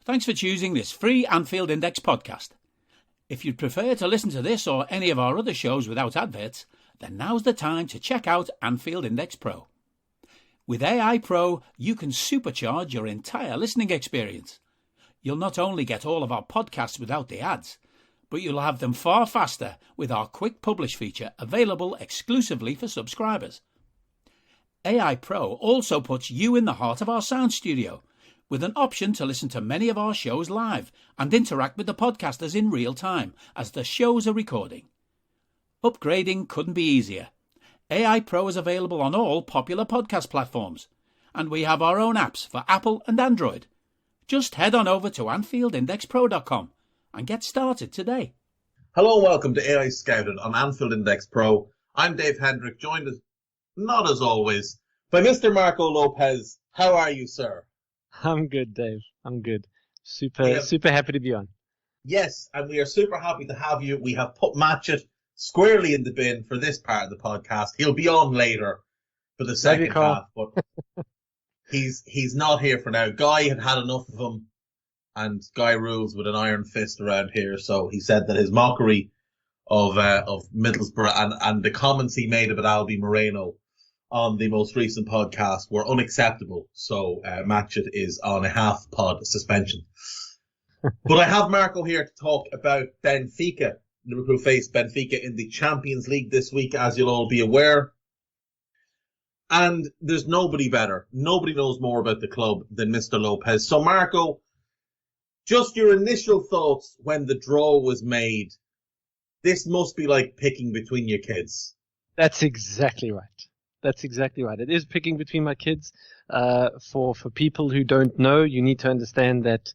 Thanks for choosing this free Anfield Index podcast. If you'd prefer to listen to this or any of our other shows without adverts, then now's the time to check out Anfield Index Pro. With AI Pro, you can supercharge your entire listening experience. You'll not only get all of our podcasts without the ads, but you'll have them far faster with our quick publish feature available exclusively for subscribers. AI Pro also puts you in the heart of our sound studio, with an option to listen to many of our shows live and interact with the podcasters in real time as the shows are recording. Upgrading couldn't be easier. AI Pro is available on all popular podcast platforms, and we have our own apps for Apple and Android. Just head on over to AnfieldIndexPro.com and get started today. Hello and welcome to AI Scouted on Anfield Index Pro. I'm Dave Hendrick, joined as, not as always, by Mr. Marco Lopes. How are you, sir? I'm good, Dave. I'm good. Super happy to be on. Yes, and we are super happy to have you. We have put Matchett squarely in the bin for this part of the podcast. He'll be on later for the second half, but he's not here for now. Guy had had enough of him, and Guy rules with an iron fist around here. So he said that his mockery of Middlesbrough and the comments he made about Albi Moreno on the most recent podcast were unacceptable. So Matchett is on a half pod suspension. But I have Marco here to talk about Benfica. Liverpool faced Benfica in the Champions League this week, as you'll all be aware. And there's nobody better. Nobody knows more about the club than Mr. Lopes. So Marco, just your initial thoughts when the draw was made. This must be like picking between your kids. That's exactly right. That's exactly right. It is picking between my kids. For people who don't know, you need to understand that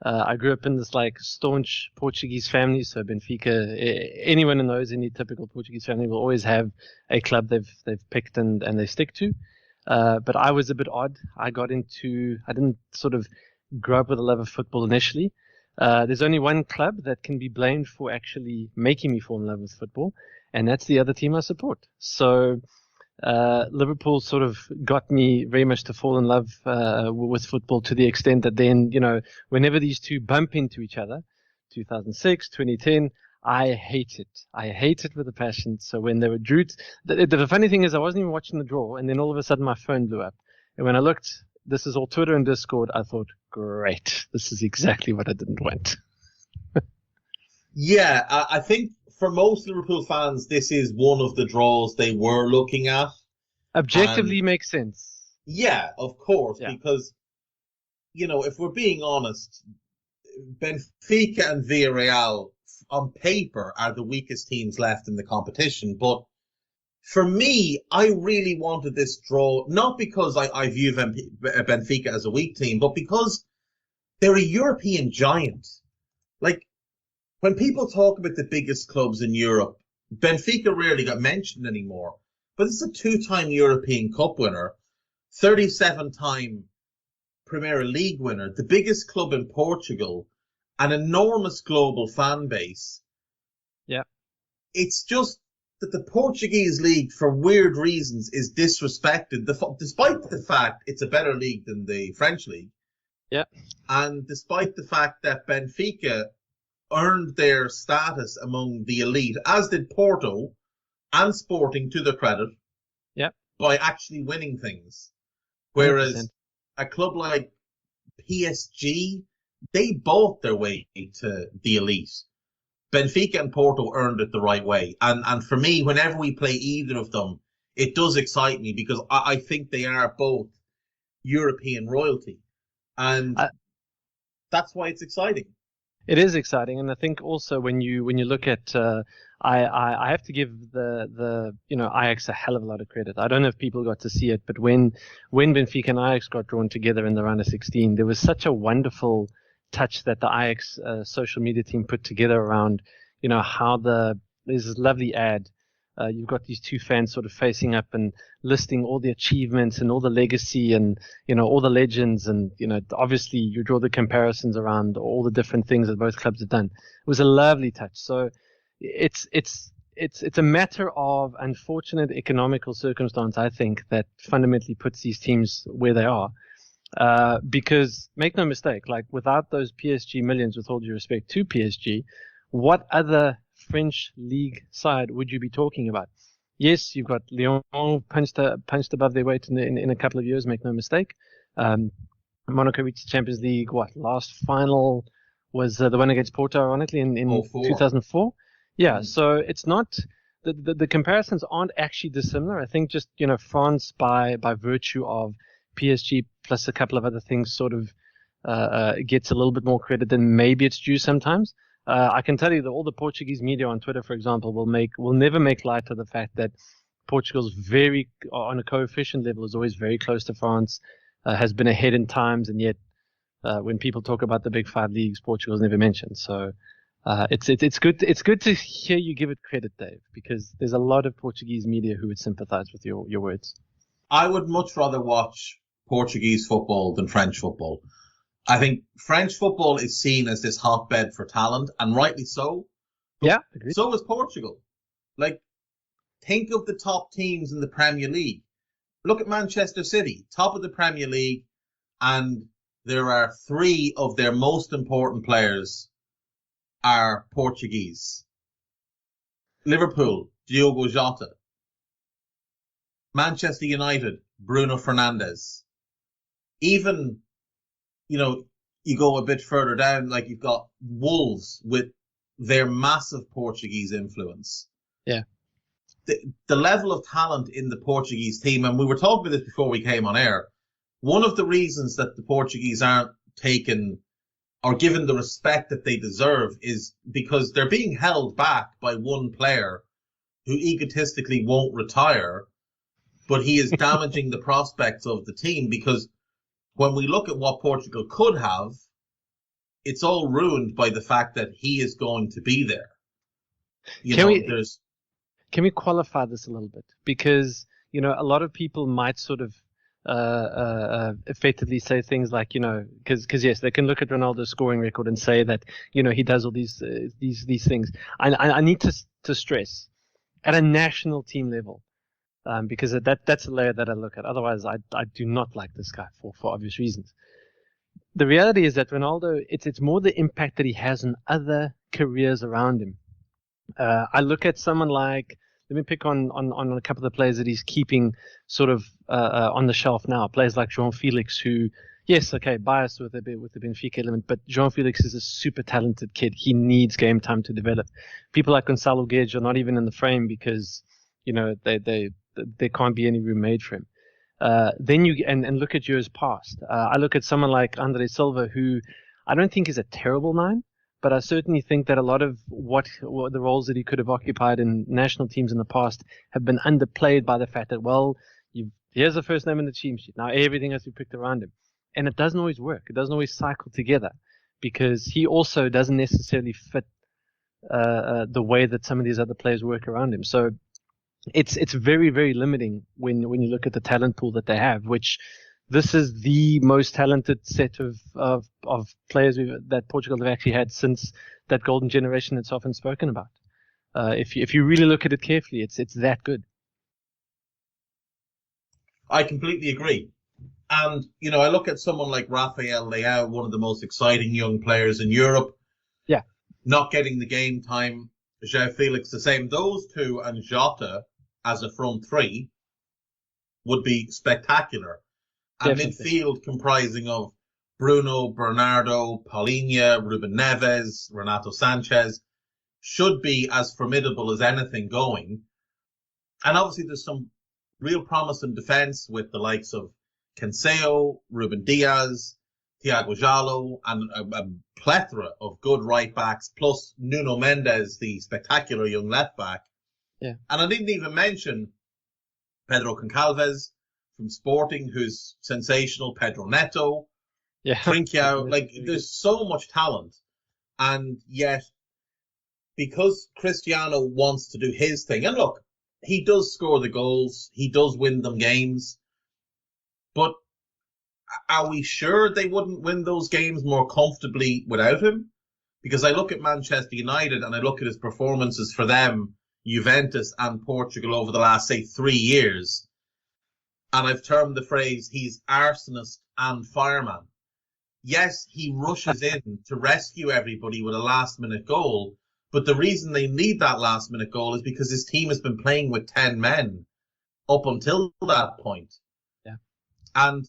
I grew up in this like staunch Portuguese family. So Benfica, anyone who knows any typical Portuguese family will always have a club they've picked and they stick to. But I was a bit odd. I didn't sort of grow up with a love of football initially. There's only one club that can be blamed for actually making me fall in love with football, and that's the other team I support. So Liverpool sort of got me very much to fall in love with football, to the extent that then, whenever these two bump into each other, 2006, 2010, I hate it. I hate it with a passion. So when they were drew, the funny thing is I wasn't even watching the draw, and then all of a sudden my phone blew up. And when I looked, this is all Twitter and Discord, I thought, great, this is exactly what I didn't want. Yeah, I think for most Liverpool fans, this is one of the draws they were looking at. Objectively makes sense. Yeah, of course, yeah. Because, if we're being honest, Benfica and Villarreal on paper are the weakest teams left in the competition. But for me, I really wanted this draw, not because I view Benfica as a weak team, but because they're a European giant. Like, when people talk about the biggest clubs in Europe, Benfica rarely got mentioned anymore. But this is a 2-time European Cup winner, 37-time Premier League winner, the biggest club in Portugal, an enormous global fan base. Yeah. It's just that the Portuguese league, for weird reasons, is disrespected, despite the fact it's a better league than the French league. Yeah. And despite the fact that Benfica earned their status among the elite, as did Porto and Sporting, to their credit, by actually winning things. Whereas 100%. A club like PSG, they bought their way to the elite. Benfica and Porto earned it the right way. And for me, whenever we play either of them, it does excite me, because I think they are both European royalty. And that's why it's exciting. It is exciting, and I think also when you look at, I have to give the Ajax a hell of a lot of credit. I don't know if people got to see it, but when Benfica and Ajax got drawn together in the round of 16, there was such a wonderful touch that the Ajax social media team put together around, how there's this lovely ad. You've got these two fans sort of facing up and listing all the achievements and all the legacy and, all the legends. And, obviously you draw the comparisons around all the different things that both clubs have done. It was a lovely touch. So it's a matter of unfortunate economical circumstance, I think, that fundamentally puts these teams where they are. Because make no mistake, like without those PSG millions, with all due respect to PSG, what other French league side would you be talking about? Yes, you've got Lyon punched above their weight in a couple of years, make no mistake. Monaco reached the Champions League, last final was the one against Porto, ironically, in 2004. Yeah, so it's not, the comparisons aren't actually dissimilar. I think just, France by virtue of PSG plus a couple of other things sort of gets a little bit more credit than maybe it's due sometimes. I can tell you that all the Portuguese media on Twitter, for example, will never make light of the fact that Portugal's on a coefficient level, is always very close to France, has been ahead in times, and yet when people talk about the big five leagues, Portugal's never mentioned. So it's good to hear you give it credit, Dave, because there's a lot of Portuguese media who would sympathize with your words. I would much rather watch Portuguese football than French football. I think French football is seen as this hotbed for talent, and rightly so. Yeah, agreed. So is Portugal. Like, think of the top teams in the Premier League. Look at Manchester City, top of the Premier League, and there are 3 of their most important players are Portuguese. Liverpool, Diogo Jota. Manchester United, Bruno Fernandes. Even, you go a bit further down, like you've got Wolves with their massive Portuguese influence. Yeah. The level of talent in the Portuguese team, and we were talking about this before we came on air, one of the reasons that the Portuguese aren't taken or given the respect that they deserve is because they're being held back by one player who egotistically won't retire, but he is damaging the prospects of the team, because when we look at what Portugal could have, it's all ruined by the fact that he is going to be there. Can we qualify this a little bit? Because, a lot of people might sort of effectively say things like, because yes, they can look at Ronaldo's scoring record and say that, he does all these things. I need to stress at a national team level, because that's a layer that I look at. Otherwise, I do not like this guy for obvious reasons. The reality is that Ronaldo, it's more the impact that he has on other careers around him. I look at someone like, let me pick on a couple of the players that he's keeping sort of on the shelf now. Players like João Felix, who, yes, okay, biased with the Benfica element, but João Felix is a super talented kid. He needs game time to develop. People like Gonçalo Guedes are not even in the frame because, there can't be any room made for him. Then you and look at years past. I look at someone like Andre Silva, who I don't think is a terrible 9. But I certainly think that a lot of what the roles that he could have occupied in national teams in the past have been underplayed by the fact that, here's the first name in the team sheet. Now everything has to be picked around him. And it doesn't always work. It doesn't always cycle together, because he also doesn't necessarily fit the way that some of these other players work around him. So it's very, very limiting when you look at the talent pool that they have, which this is the most talented set of players that Portugal have actually had since that golden generation that's often spoken about. If you really look at it carefully, it's that good. I completely agree. And, I look at someone like Rafael Leao, one of the most exciting young players in Europe. Yeah. Not getting the game time. João Felix the same. Those two and Jota as a front 3 would be spectacular. And midfield comprising of Bruno, Bernardo, Paulinho, Ruben Neves, Renato Sanchez should be as formidable as anything going. And obviously there's some real promise in defence with the likes of Cancelo, Ruben Diaz, Thiago Jallo, and a plethora of good right backs, plus Nuno Mendes, the spectacular young left back. Yeah. And I didn't even mention Pedro Goncalves from Sporting, who's sensational, Pedro Neto, Trincao. There's so much talent. And yet, because Cristiano wants to do his thing, and look, he does score the goals, he does win them games, but are we sure they wouldn't win those games more comfortably without him? Because I look at Manchester United and I look at his performances for them, Juventus and Portugal over the last, say, 3 years, and I've termed the phrase, he's arsonist and fireman. Yes, he rushes in to rescue everybody with a last-minute goal, but the reason they need that last-minute goal is because his team has been playing with 10 men up until that point. Yeah. And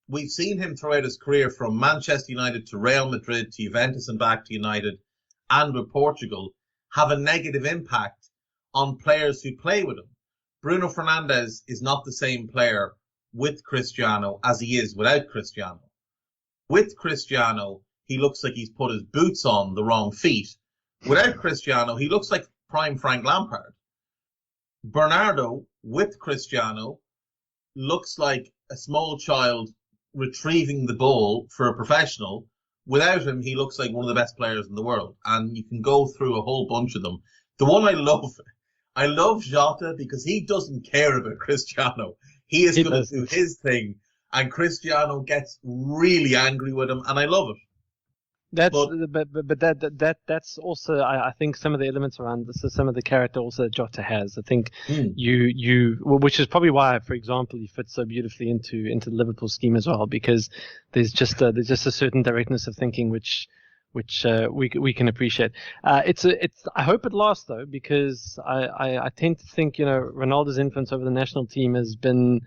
we've seen him throughout his career from Manchester United to Real Madrid to Juventus and back to United and with Portugal have a negative impact on players who play with him. Bruno Fernandes is not the same player with Cristiano as he is without Cristiano. With Cristiano, he looks like he's put his boots on the wrong feet. Without Cristiano, he looks like prime Frank Lampard. Bernardo, with Cristiano, looks like a small child retrieving the ball for a professional. Without him, he looks like one of the best players in the world. And you can go through a whole bunch of them. The one I love Jota because he doesn't care about Cristiano. He is going to do his thing. And Cristiano gets really angry with him, and I love it. That's that's also I think some of the elements around this is some of the character also that Jota has. I think which is probably why, for example, he fits so beautifully into the Liverpool scheme as well, because there's just a certain directness of thinking which we can appreciate. It's I hope it lasts though, because I tend to think Ronaldo's influence over the national team has been.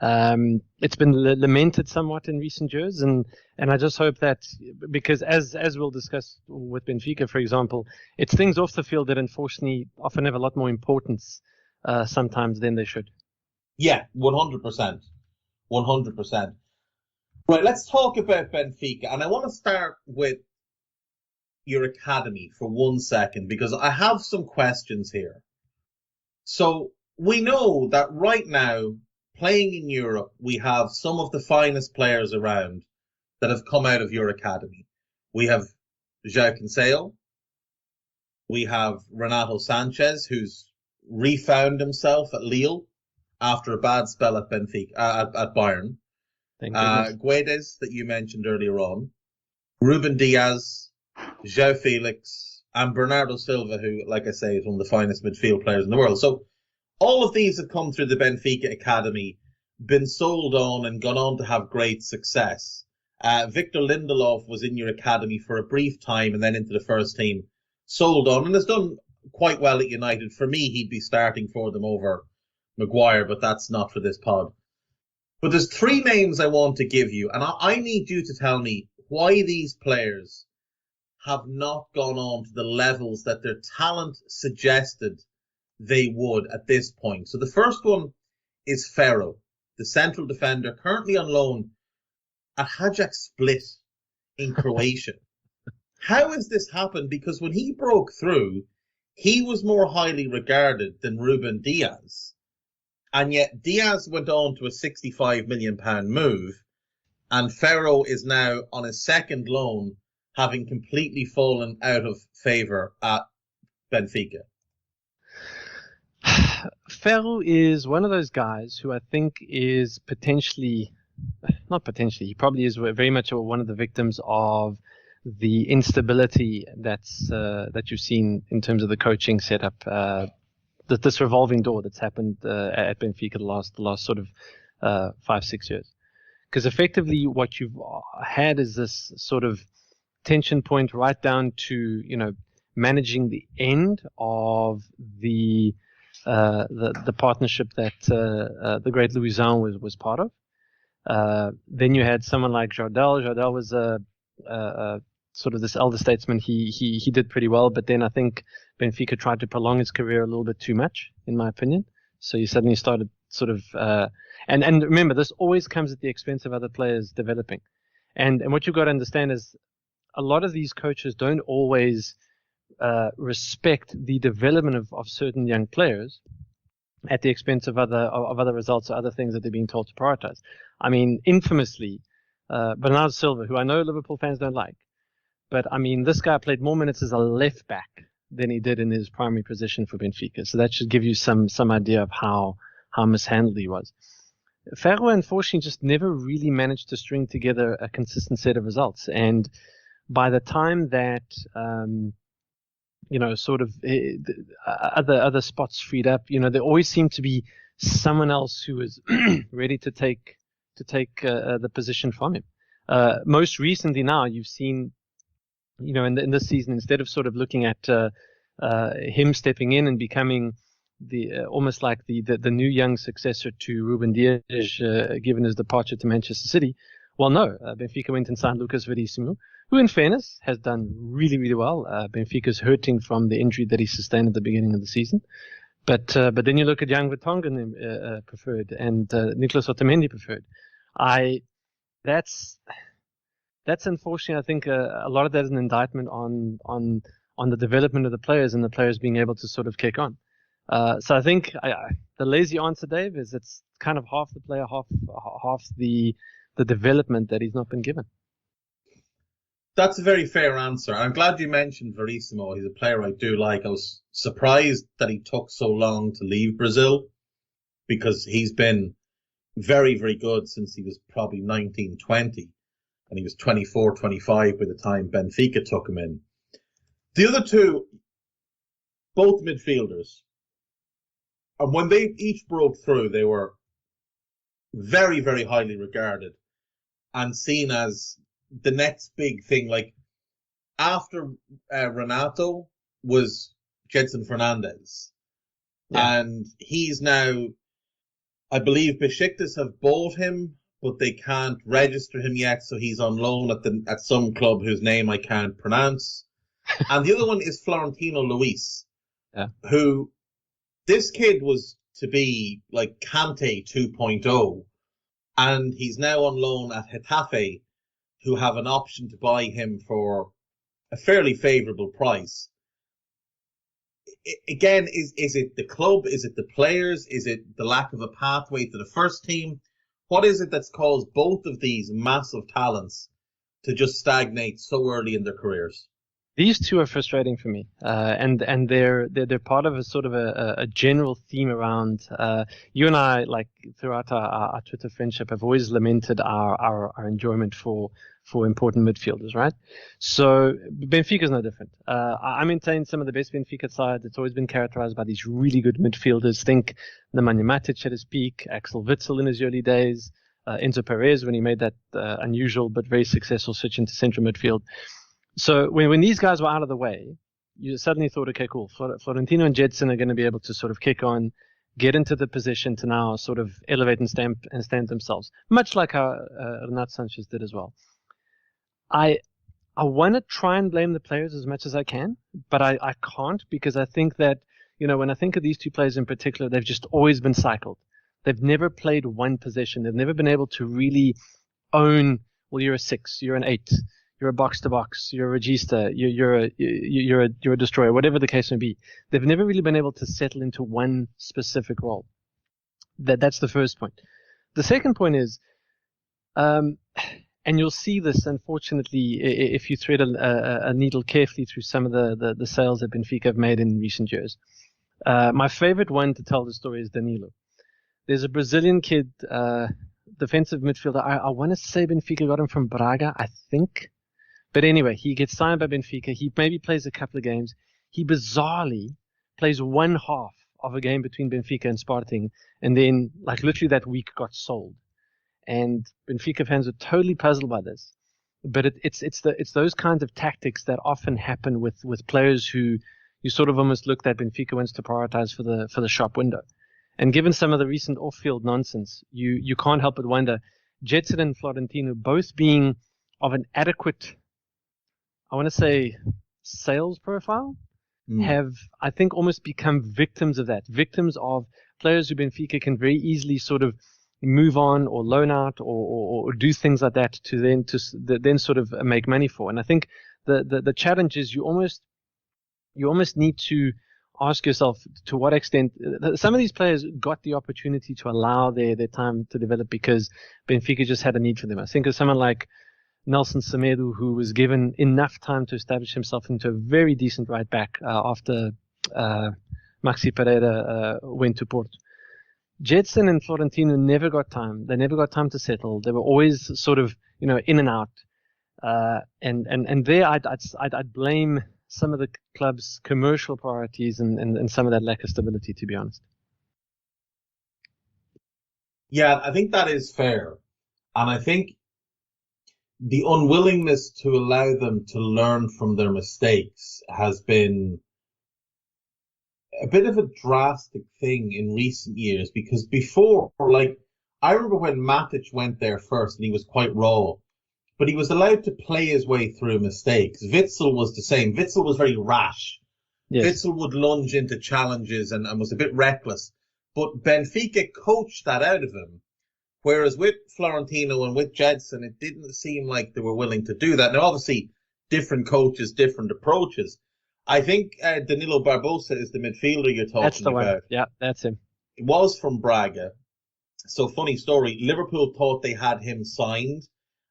It's been lamented somewhat in recent years, and I just hope that, because as we'll discuss with Benfica, for example, it's things off the field that unfortunately often have a lot more importance sometimes than they should. Yeah, 100%. 100%. Right, let's talk about Benfica, and I want to start with your academy for 1 second, because I have some questions here. So we know that right now, playing in Europe, we have some of the finest players around that have come out of your academy. We have João Cancelo. We have Renato Sanchez, who's refound himself at Lille after a bad spell at Benfica, at Bayern. Guedes, that you mentioned earlier on. Ruben Diaz, João Felix, and Bernardo Silva, who, like I say, is one of the finest midfield players in the world. So all of these have come through the Benfica Academy, been sold on and gone on to have great success. Victor Lindelof was in your academy for a brief time and then into the first team, sold on, and has done quite well at United. For me, he'd be starting for them over Maguire, but that's not for this pod. But there's 3 names I want to give you, and I need you to tell me why these players have not gone on to the levels that their talent suggested they would at this point. So the first one is Ferreira, the central defender, currently on loan at Ajax Split in Croatia. How has this happened? Because when he broke through, he was more highly regarded than Ruben Diaz. And yet Diaz went on to a £65 million move, and Ferreira is now on his second loan, having completely fallen out of favour at Benfica. Ferreira is one of those guys who I think is he probably is very much one of the victims of the instability that you've seen in terms of the coaching setup, this revolving door that's happened at Benfica the last sort of 5-6 years. Because effectively what you've had is this sort of tension point right down to managing the end of the partnership that the great Luizão was part of. Then you had someone like Jardel. Jardel was a sort of this elder statesman. He did pretty well, but then I think Benfica tried to prolong his career a little bit too much, in my opinion. So you suddenly started sort of and remember, this always comes at the expense of other players developing. And what you've got to understand is a lot of these coaches don't always respect the development of certain young players at the expense of other results or other things that they're being told to prioritize. I mean, infamously, Bernardo Silva, who I know Liverpool fans don't like, but I mean, this guy played more minutes as a left back than he did in his primary position for Benfica. So that should give you some idea of how mishandled he was. Ferreira, unfortunately, just never really managed to string together a consistent set of results. And by the time that sort of other spots freed up, there always seemed to be someone else who was ready to take to take the position from him. Most recently now, you've seen, in this season, instead of sort of looking at him stepping in and becoming the almost like the new young successor to Ruben Dias, given his departure to Manchester City. Well, no, Benfica went and signed Lucas Verissimo, who, in fairness, has done really, really well. Benfica's hurting from the injury that he sustained at the beginning of the season. But then you look at Young Vertonghen preferred and Nicolas Otamendi preferred. That's unfortunately, I think a lot of that is an indictment on the development of the players and the players being able to sort of kick on. So I think the lazy answer, Dave, is it's kind of half the player, half the development that he's not been given. That's a very fair answer. I'm glad you mentioned Verissimo. He's a player I do like. I was surprised that he took so long to leave Brazil, because he's been very, very good since he was probably 19, 20. And he was 24, 25 by the time Benfica took him in. The other two, both midfielders, and when they each broke through, they were very, very highly regarded and seen as the next big thing. Like, after Renato was Gedson Fernandes. Yeah. And he's now, I believe Besiktas have bought him, but they can't register him yet, so he's on loan at some club whose name I can't pronounce. And the other one is Florentino Luis, who, this kid was to be like Kante 2.0, and he's now on loan at Getafe, who have an option to buy him for a fairly favourable price. Again, is it the club? Is it the players? Is it the lack of a pathway to the first team? What is it that's caused both of these massive talents to just stagnate so early in their careers? These two are frustrating for me, and they're part of a sort of a general theme around. You and I, like throughout our Twitter friendship, have always lamented our enjoyment for important midfielders, right? So Benfica is no different. I maintain some of the best Benfica sides. It's always been characterized by these really good midfielders. Think Nemanja Matic at his peak, Axel Witsel in his early days, Enzo Perez when he made that unusual but very successful switch into central midfield. So when these guys were out of the way, you suddenly thought, okay, cool. Florentino and Gedson are going to be able to sort of kick on, get into the position to now sort of elevate and stand themselves, much like how Renato Sanchez did as well. I want to try and blame the players as much as I can, but I can't, because I think that, when I think of these two players in particular, they've just always been cycled. They've never played one position. They've never been able to really own, well, you're a 6, you're an 8. You're a box-to-box, you're a regista, you're a destroyer, whatever the case may be. They've never really been able to settle into one specific role. That's the first point. The second point is, and you'll see this, unfortunately, if you thread a needle carefully through some of the sales that Benfica have made in recent years. My favorite one to tell the story is Danilo. There's a Brazilian kid, defensive midfielder. I want to say Benfica got him from Braga, I think. But anyway, he gets signed by Benfica. He maybe plays a couple of games. He bizarrely plays one half of a game between Benfica and Sporting, and then, like, literally that week got sold. And Benfica fans are totally puzzled by this. But it's those kinds of tactics that often happen with players who you sort of almost look that Benfica wants to prioritize for the shop window. And given some of the recent off-field nonsense, you can't help but wonder, Gedson and Florentino both being of an adequate, I want to say, sales profile, have, I think, almost become victims of that. Victims of players who Benfica can very easily sort of move on or loan out or do things like that to then sort of make money for. And I think the challenge is you almost need to ask yourself to what extent some of these players got the opportunity to allow their time to develop because Benfica just had a need for them. I think of someone like Nelson Semedo, who was given enough time to establish himself into a very decent right back after Maxi Pereira went to Porto. Gedson and Florentino never got time. They never got time to settle. They were always sort of, in and out. And there I'd blame some of the club's commercial priorities and some of that lack of stability, to be honest. Yeah, I think that is fair. And I think the unwillingness to allow them to learn from their mistakes has been a bit of a drastic thing in recent years, because before, like, I remember when Matic went there first and he was quite raw, but he was allowed to play his way through mistakes. Witsel was the same. Witsel was very rash. Yes. Witsel would lunge into challenges and was a bit reckless. But Benfica coached that out of him. Whereas with Florentino and with Jedson, it didn't seem like they were willing to do that. Now, obviously, different coaches, different approaches. I think Danilo Barbosa is the midfielder you're talking about. That's the one. Yeah, that's him. It was from Braga. So, funny story. Liverpool thought they had him signed,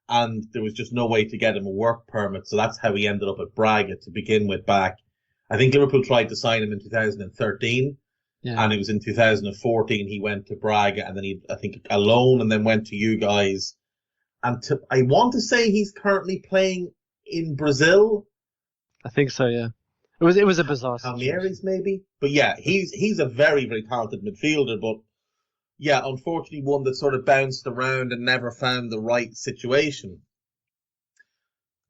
and there was just no way to get him a work permit. So that's how he ended up at Braga to begin with back. I think Liverpool tried to sign him in 2013. Yeah. And it was in 2014 he went to Braga, and then I think a loan, and then went to you guys. And I want to say he's currently playing in Brazil. I think so, yeah. It was a bizarre situation. Palmeiras, maybe? But yeah, he's a very, very talented midfielder, but yeah, unfortunately one that sort of bounced around and never found the right situation.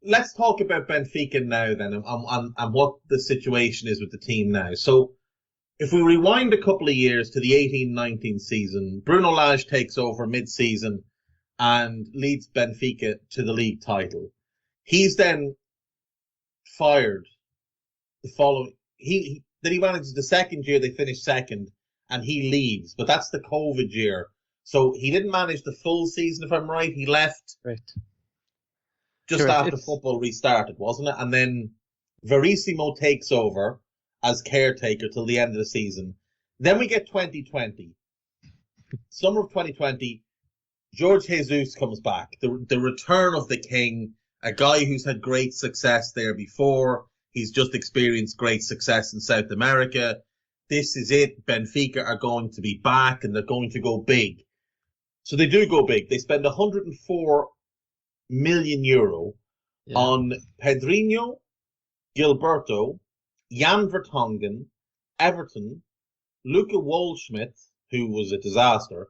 Let's talk about Benfica now then, and what the situation is with the team now. So, if we rewind a couple of years to the 18-19 season, Bruno Lage takes over mid-season and leads Benfica to the league title. He's then fired the following. He manages the second year, they finished second, and he leaves. But that's the COVID year. So he didn't manage the full season, if I'm right. He left just after football restarted, wasn't it? And then Verissimo takes over as caretaker till the end of the season. Then we get 2020. Summer of 2020, Jorge Jesus comes back. The return of the king, a guy who's had great success there before. He's just experienced great success in South America. This is it. Benfica are going to be back, and they're going to go big. So they do go big. They spend €104 million on Pedrinho, Gilberto, Jan Vertonghen, Everton, Luca Waldschmidt, who was a disaster,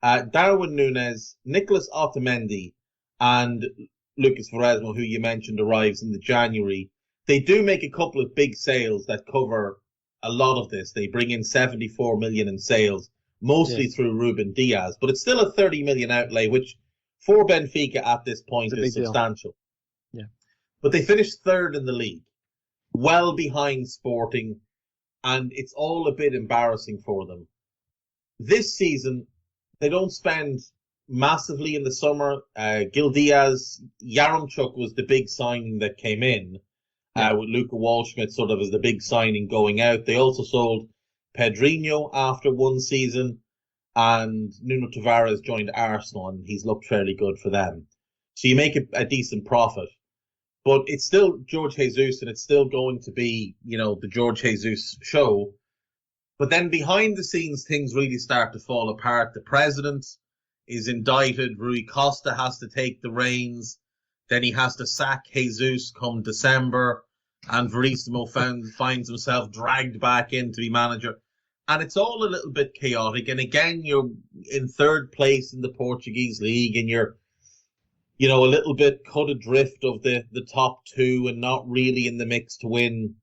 Darwin Nunes, Nicolas Otamendi, and Lucas Verresmo, who you mentioned, arrives in the January. They do make a couple of big sales that cover a lot of this. They bring in 74 million in sales, mostly through Ruben Diaz, but it's still a 30 million outlay, which for Benfica at this point is substantial. Yeah. But they finished third in the league, well behind Sporting, and it's all a bit embarrassing for them. This season, they don't spend massively in the summer. Gil Diaz, Yaremchuk was the big signing that came in, with Luca Waldschmidt sort of as the big signing going out. They also sold Pedrinho after one season, and Nuno Tavares joined Arsenal, and he's looked fairly good for them. So you make a decent profit. But it's still Jorge Jesus, and it's still going to be, the Jorge Jesus show. But then behind the scenes, things really start to fall apart. The president is indicted. Rui Costa has to take the reins. Then he has to sack Jesus come December. And Verissimo finds himself dragged back in to be manager. And it's all a little bit chaotic. And again, you're in third place in the Portuguese league, and you're a little bit cut adrift of the top two, and not really in the mix to win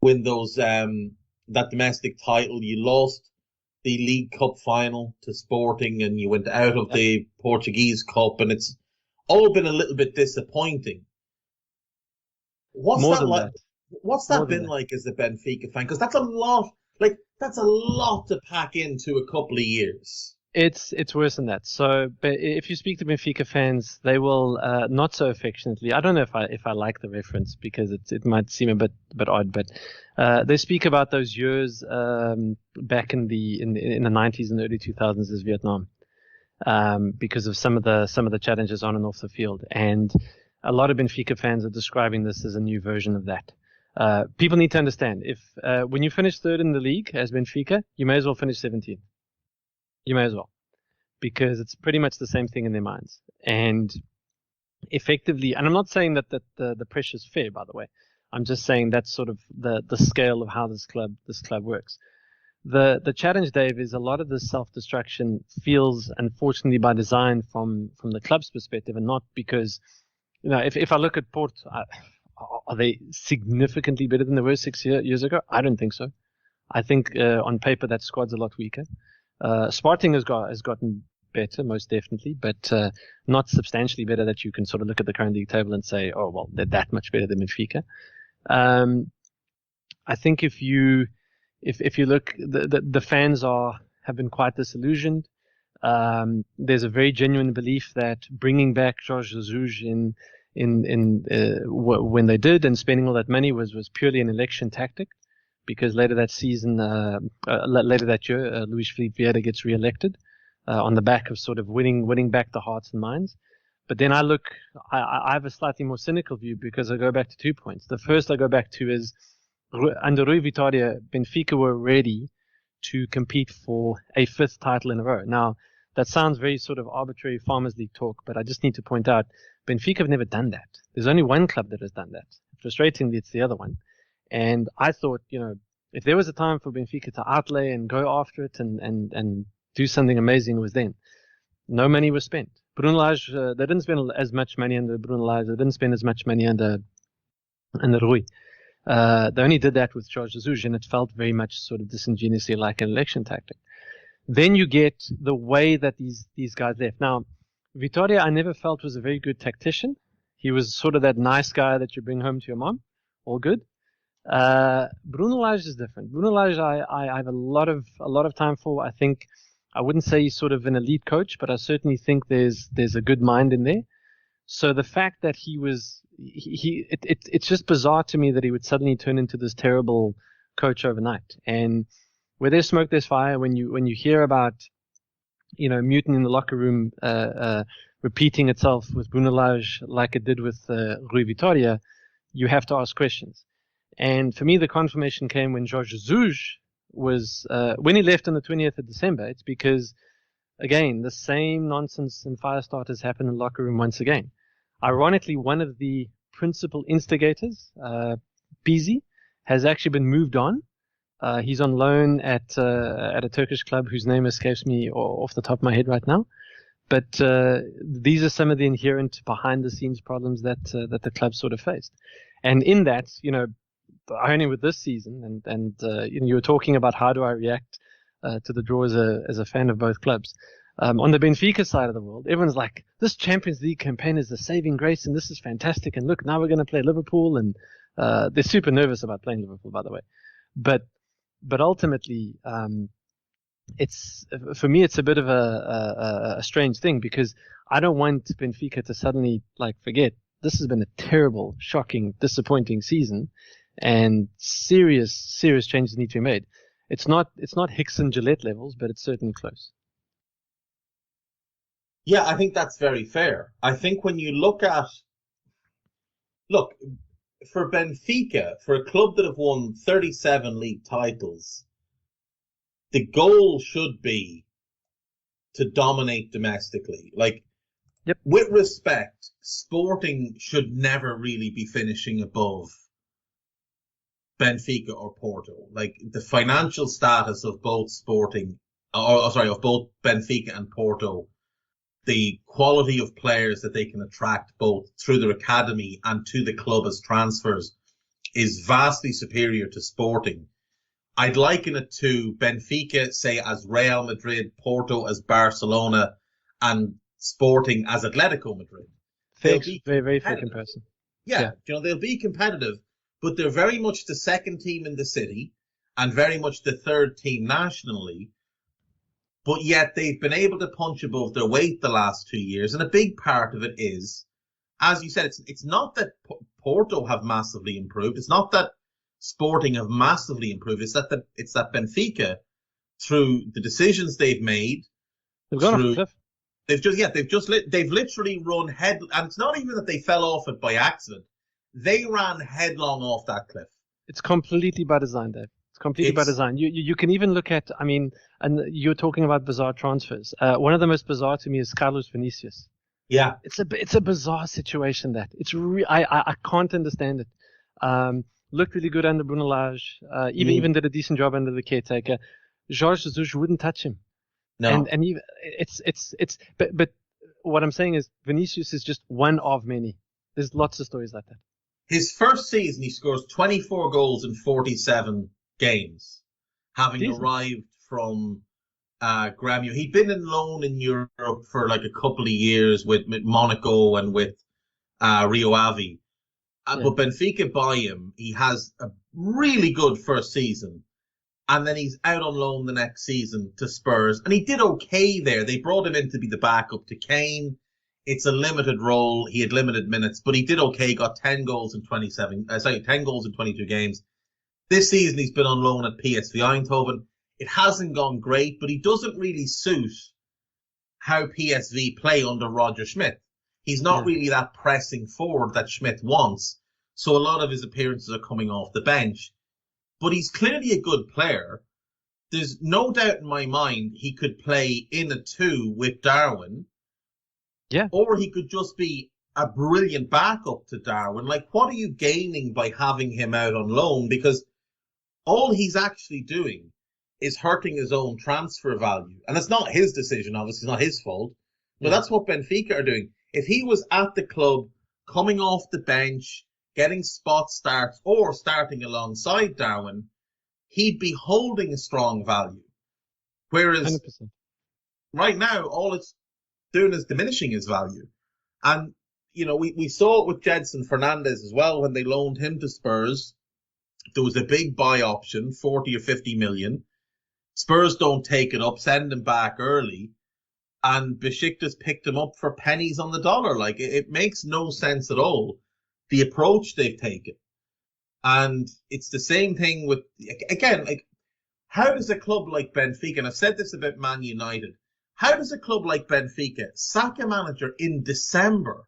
those that domestic title. You lost the League Cup final to Sporting, and you went out of the Portuguese Cup, and it's all been a little bit disappointing. What's that been like as a Benfica fan? Because that's a lot. That's a lot to pack into a couple of years. It's worse than that. So, but if you speak to Benfica fans, they will not so affectionately. I don't know if I like the reference, because it might seem a bit odd, but they speak about those years back in the 90s and early 2000s as Vietnam, because of some of the challenges on and off the field. And a lot of Benfica fans are describing this as a new version of that. People need to understand, if when you finish third in the league as Benfica, you may as well finish 17th. You may as well, because it's pretty much the same thing in their minds. And effectively, and I'm not saying that the pressure's fair, by the way. I'm just saying that's sort of the scale of how this club works. The challenge, Dave, is a lot of this self-destruction feels, unfortunately, by design from the club's perspective, and not because, if I look at Port, are they significantly better than they were 6 years ago? I don't think so. I think on paper that squad's a lot weaker. Sporting has gotten better, most definitely, but not substantially better that you can sort of look at the current league table and say, oh, well, they're that much better than Benfica. I think if you look, the fans have been quite disillusioned. There's a very genuine belief that bringing back Jorge Jesus when they did and spending all that money was purely an election tactic, because later that year, Luis Felipe Vieira gets re-elected on the back of sort of winning back the hearts and minds. But then I have a slightly more cynical view, because I go back to 2 points. The first I go back to is, under Rui Vitória, Benfica were ready to compete for a 5th title in a row. Now, that sounds very sort of arbitrary Farmers League talk, but I just need to point out, Benfica have never done that. There's only one club that has done that. Frustratingly, it's the other one. And I thought, if there was a time for Benfica to outlay and go after it and do something amazing, it was then. No money was spent. Bruno Lage, they didn't spend as much money under Bruno Lage. They didn't spend as much money under Rui. They only did that with Jorge Jesus, and it felt very much sort of disingenuously like an election tactic. Then you get the way that these guys left. Now, Vitória, I never felt was a very good tactician. He was sort of that nice guy that you bring home to your mom. All good. Bruno Lage is different. Bruno Lage, I have a lot of time for. I think I wouldn't say he's sort of an elite coach, but I certainly think there's a good mind in there. So the fact that it's just bizarre to me that he would suddenly turn into this terrible coach overnight. And where there's smoke, there's fire. When you hear about, mutant in the locker room, repeating itself with Bruno Lage like it did with Rui Vitória, you have to ask questions. And for me, the confirmation came when Jorge Jesus when he left on the 20th of December. It's because, again, the same nonsense and fire starters happened in the locker room once again. Ironically, one of the principal instigators, Bizi, has actually been moved on. He's on loan at a Turkish club whose name escapes me off the top of my head right now. But these are some of the inherent behind-the-scenes problems that the club sort of faced. And in that, only with this season, and you were talking about how do I react to the draw as a fan of both clubs. On the Benfica side of the world, everyone's like, this Champions League campaign is the saving grace, and this is fantastic. And look, now we're going to play Liverpool, and they're super nervous about playing Liverpool, by the way. But ultimately, for me, it's a bit of a strange thing, because I don't want Benfica to suddenly forget this has been a terrible, shocking, disappointing season, and serious changes need to be made. It's not Hickson Gillette levels, but it's certainly close. Yeah, I think that's very fair. I think when you look for Benfica, for a club that have won 37 league titles, the goal should be to dominate domestically. Yep. With respect, Sporting should never really be finishing above Benfica or Porto. The financial status of both of both Benfica and Porto, the quality of players that they can attract both through their academy and to the club as transfers is vastly superior to Sporting. I'd liken it to Benfica, say, as Real Madrid, Porto as Barcelona, and Sporting as Atletico Madrid. Thanks. Very, very fair comparison. Yeah, they'll be competitive, but they're very much the second team in the city and very much the third team nationally. But yet they've been able to punch above their weight the last 2 years. And a big part of it is, as you said, it's not that Porto have massively improved. It's not that Sporting have massively improved. It's that Benfica, through the decisions they've made, they've gone off the cliff. They've literally run head, and it's not even that they fell off it by accident. They ran headlong off that cliff. It's completely by design, Dave. It's completely by design. You can even look at, and you're talking about bizarre transfers. One of the most bizarre to me is Carlos Vinicius. Yeah. It's a bizarre situation that it's I can't understand it. Looked really good under Bruno Lage. Even did a decent job under the caretaker. Jorge Jesus wouldn't touch him. No. And even, but what I'm saying is Vinicius is just one of many. There's lots of stories like that. His first season, he scores 24 goals in 47 games, having arrived from Grêmio. He'd been in loan in Europe for like a couple of years with Monaco and with Rio Ave. But Benfica buy him. He has a really good first season. And then he's out on loan the next season to Spurs. And he did okay there. They brought him in to be the backup to Kane. It's a limited role. He had limited minutes, but he did okay. Got 10 goals in 10 goals in 22 games. This season he's been on loan at PSV Eindhoven. It hasn't gone great, but he doesn't really suit how PSV play under Roger Schmidt. He's not really that pressing forward that Schmidt wants. So a lot of his appearances are coming off the bench. But he's clearly a good player. There's no doubt in my mind he could play in a 2 with Darwin. Yeah. Or he could just be a brilliant backup to Darwin. Like, what are you gaining by having him out on loan? Because all he's actually doing is hurting his own transfer value. And it's not his decision, obviously. It's not his fault. But that's what Benfica are doing. If he was at the club, coming off the bench, getting spot starts, or starting alongside Darwin, he'd be holding a strong value. Whereas 100%. Right now, all it's doing is diminishing his value. And, you know, we saw it with Jedson Fernandez as well when they loaned him to Spurs. There was a big buy option, 40 or 50 million. Spurs don't take it up, send him back early. And Besiktas picked him up for pennies on the dollar. Like, it makes no sense at all, the approach they've taken. And it's the same thing with, again, like, how does a club like Benfica, and I've said this about Man United, how does a club like Benfica sack a manager in December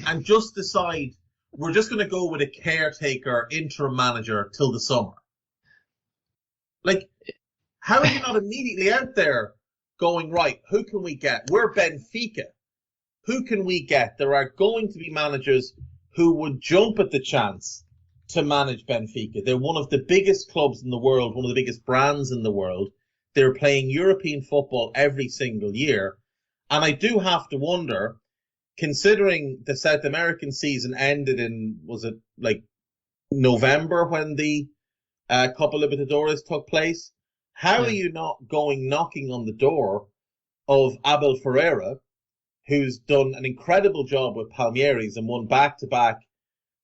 and just decide we're just going to go with a caretaker interim manager till the summer? Like, how are you not immediately out there going, right, who can we get? We're Benfica. Who can we get? There are going to be managers who would jump at the chance to manage Benfica. They're one of the biggest clubs in the world, one of the biggest brands in the world. They're playing European football every single year. And I do have to wonder, considering the South American season ended in, was it like November when the Copa Libertadores took place? How are you not going knocking on the door of Abel Ferreira, who's done an incredible job with Palmeiras and won back-to-back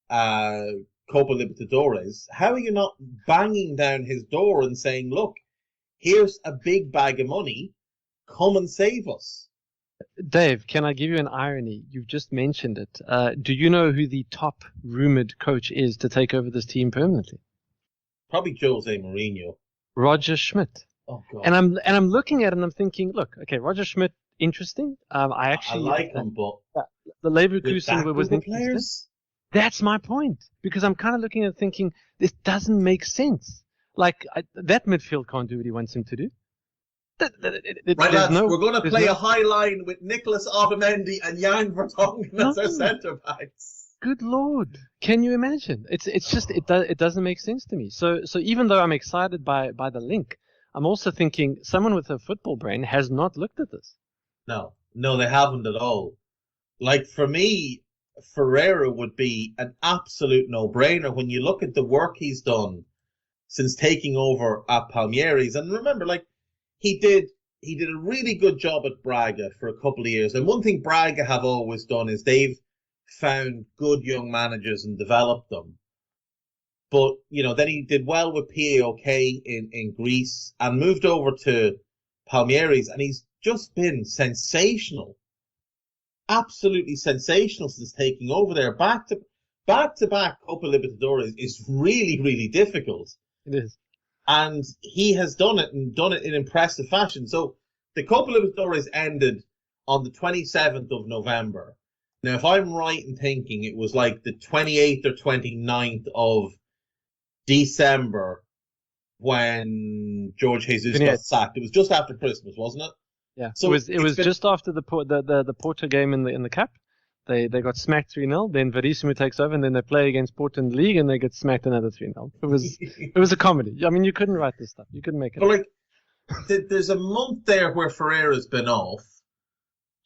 Copa Libertadores? How are you not banging down his door and saying, look, here's a big bag of money, come and save us? Dave, can I give you an irony? You've just mentioned it. Do you know who the top rumored coach is to take over this team permanently? Probably Jose Mourinho. Roger Schmidt. Oh, God. And I'm looking at it and I'm thinking, look, okay, Roger Schmidt, interesting. I like him, but the Leverkusen was interesting. Players? That's my point, because I'm kind of looking at it thinking this doesn't make sense. Like that midfield can't do what he wants him to do. Right, lads, we're going to play a high line with Nicholas Otamendi and Jan Vertonghen as our centre backs. Good Lord, can you imagine? It's just it doesn't make sense to me. So even though I'm excited by the link, I'm also thinking someone with a football brain has not looked at this. No, they haven't at all. Like, for me, Ferreira would be an absolute no-brainer when you look at the work he's done since taking over at Palmeiras. And remember, like, he did a really good job at Braga for a couple of years. And one thing Braga have always done is they've found good young managers and developed them. But, you know, then he did well with PAOK in Greece and moved over to Palmeiras, and he's just been sensational. Absolutely sensational since taking over there. Back to back Copa Libertadores is really, really difficult. It is. And he has done it in impressive fashion. So the Copa Libertadores ended on the 27th of November. Now, if I'm right in thinking, it was like the 28th or 29th of December when George Jesus got sacked. It was just after Christmas, wasn't it? Yeah. So it was just after the Porto game in the Cup. They got smacked 3-0. Then Verissimo takes over, and then they play against Porto in the league, and they get smacked another 3-0. It was a comedy. I mean, you couldn't write this stuff. You couldn't make it. But like, there's a month there where Ferreira's been off,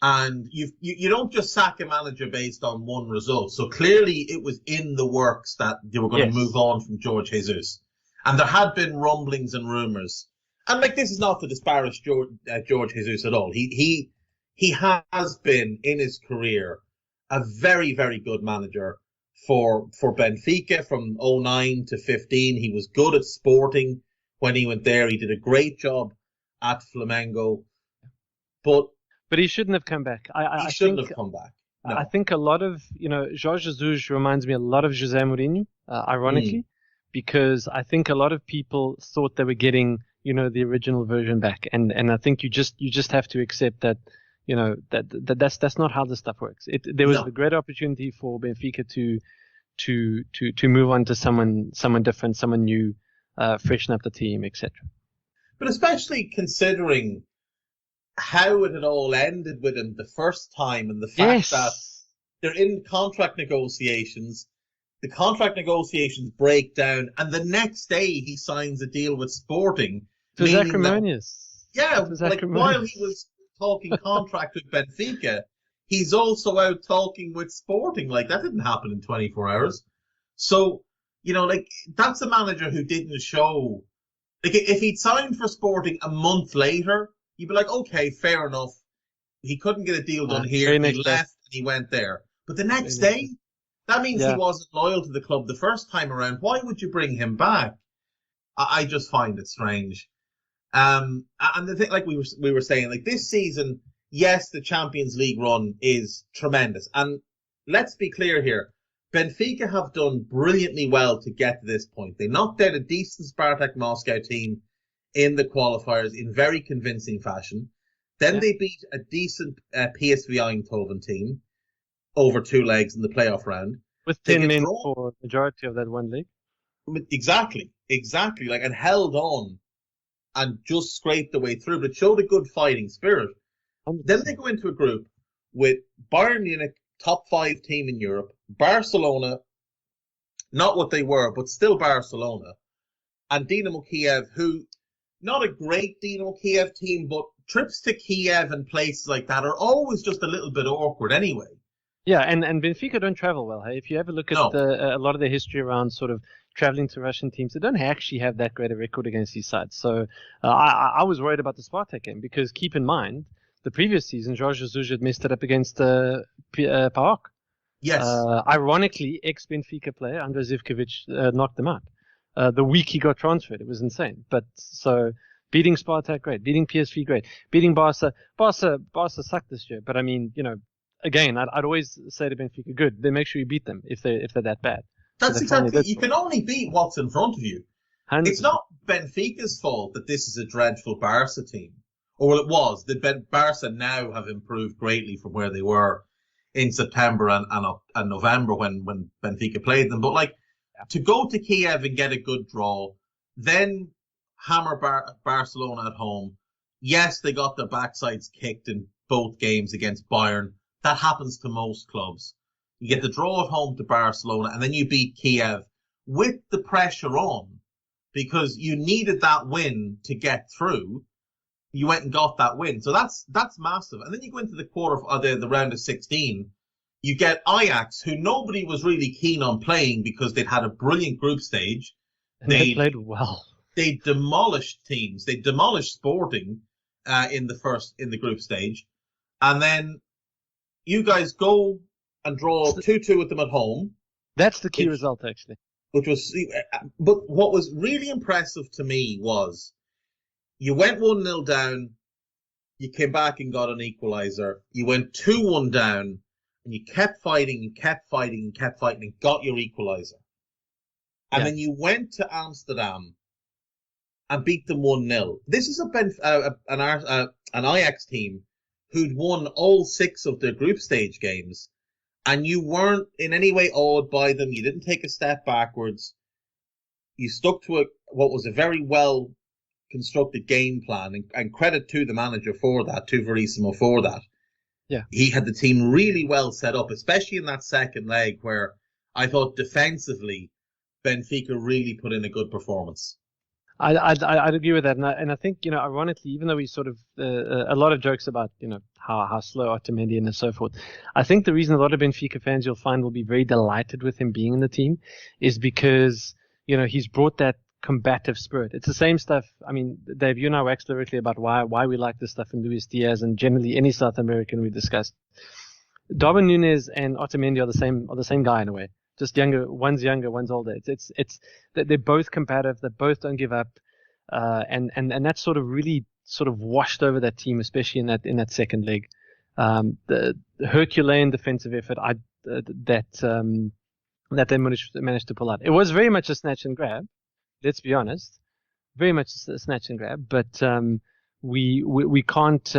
and you don't just sack a manager based on one result. So clearly it was in the works that they were going to move on from Jorge Jesus. And there had been rumblings and rumours. And this is not to disparage Jorge Jesus at all. He has been, in his career, a very, very good manager for Benfica from 2009 to 15. He was good at Sporting when he went there. He did a great job at Flamengo. But he shouldn't have come back. He shouldn't have come back. No. I think a lot of, Jorge Jesus reminds me a lot of Jose Mourinho, ironically, because I think a lot of people thought they were getting, the original version back. And I think you just have to accept that, that's not how this stuff works. There was a great opportunity for Benfica to move on to someone different, someone new, freshen up the team, etc. But especially considering how it had all ended with him the first time, and the fact that they're in contract negotiations, the contract negotiations break down, and the next day he signs a deal with Sporting. It was acrimonious. While he was talking contract with Benfica, he's also out talking with Sporting. That didn't happen in 24 hours. So, that's a manager who didn't show. If he'd signed for Sporting a month later, you'd be like, okay, fair enough. He couldn't get a deal done here. He left and he went there. But the next day, that means he wasn't loyal to the club the first time around. Why would you bring him back? I just find it strange. And the thing, we were saying, this season, yes, the Champions League run is tremendous. And let's be clear here. Benfica have done brilliantly well to get to this point. They knocked out a decent Spartak Moscow team in the qualifiers in very convincing fashion. Then they beat a decent PSV Eindhoven team over 2 legs in the playoff round. With 10 men for the majority of that one leg. Exactly. And held on and just scraped the way through, but showed a good fighting spirit. 100%. Then they go into a group with Bayern Munich, top 5 team in Europe, Barcelona, not what they were, but still Barcelona, and Dinamo Kiev, who, not a great Dinamo Kiev team, but trips to Kiev and places like that are always just a little bit awkward anyway. Yeah, and Benfica don't travel well. Hey, if you ever look at a lot of their history around sort of traveling to Russian teams, they don't actually have that great a record against these sides. So I was worried about the Spartak game, because keep in mind, the previous season, Jorge Jesus had messed it up against PAOK. Yes. Ironically, ex-Benfica player Andrej Zivkovic knocked them out. The week he got transferred, it was insane. But so beating Spartak, great. Beating PSV, great. Beating Barca sucked this year. But I mean, again, I'd always say to Benfica, good. Then make sure you beat them if they're that bad. That's exactly it. You can only beat what's in front of you. 100%. It's not Benfica's fault that this is a dreadful Barca team. Or well, it was. The Barca now have improved greatly from where they were in September and November when Benfica played them. But to go to Kiev and get a good draw, then hammer Barcelona at home. Yes, they got their backsides kicked in both games against Bayern. That happens to most clubs. You get the draw at home to Barcelona, and then you beat Kiev with the pressure on, because you needed that win to get through. You went and got that win. So that's massive. And then you go into the round of 16. You get Ajax, who nobody was really keen on playing because they'd had a brilliant group stage. And they played well. They demolished teams. They demolished Sporting in the group stage. And then you guys go and draw 2-2 with them at home. That's the key result, actually. But what was really impressive to me was you went 1-0 down, you came back and got an equaliser. You went 2-1 down, and you kept fighting and got your equaliser. And then you went to Amsterdam and beat them 1-0. This is an Ajax team who'd won all 6 of their group stage games, and you weren't in any way awed by them. You didn't take a step backwards. You stuck to what was a very well constructed game plan, and credit to the manager for that, to Verissimo for that. Yeah. He had the team really well set up, especially in that second leg where I thought defensively Benfica really put in a good performance. I'd agree with that, and I think ironically, even though we sort of a lot of jokes about how slow Otamendi and so forth, I think the reason a lot of Benfica fans you'll find will be very delighted with him being in the team is because he's brought that combative spirit. It's the same stuff. I mean, Dave, you and I waxed lyrically about why we like this stuff in Luis Diaz and generally any South American we discussed. Darwin Nunes and Otamendi are the same guy in a way. Just younger, one's older. It's they're both combative. They both don't give up, and that's sort of really sort of washed over that team, especially in that second leg. The Herculean defensive effort that they managed to pull out. It was very much a snatch and grab. Let's be honest, very much a snatch and grab. But we can't.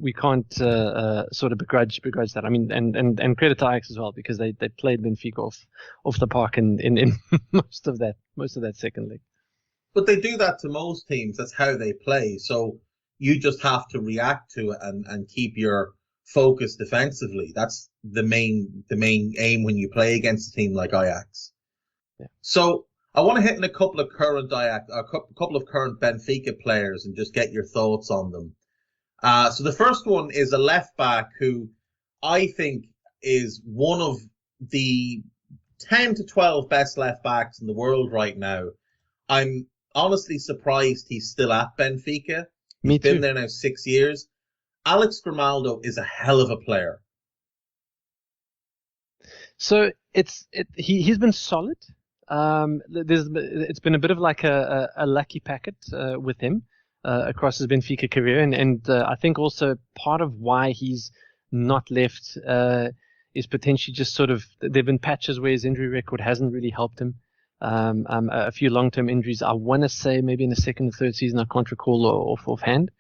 We can't sort of begrudge that. I mean, and credit to Ajax as well because they played Benfica off the park in most of that second leg. But they do that to most teams. That's how they play. So you just have to react to it and keep your focus defensively. That's the main aim when you play against a team like Ajax. Yeah. So I want to hit in a couple of current Benfica players and just get your thoughts on them. So the first one is a left back who I think is one of the 10 to 12 best left backs in the world right now. I'm honestly surprised he's still at Benfica. He's been there now 6 years. Alex Grimaldo is a hell of a player. So he's been solid. It's been a bit of like a lucky packet with him. Across his Benfica career, and I think also part of why he's not left is potentially just sort of there've been patches where his injury record hasn't really helped him. A few long-term injuries. I want to say maybe in the second or third season. I can't recall offhand,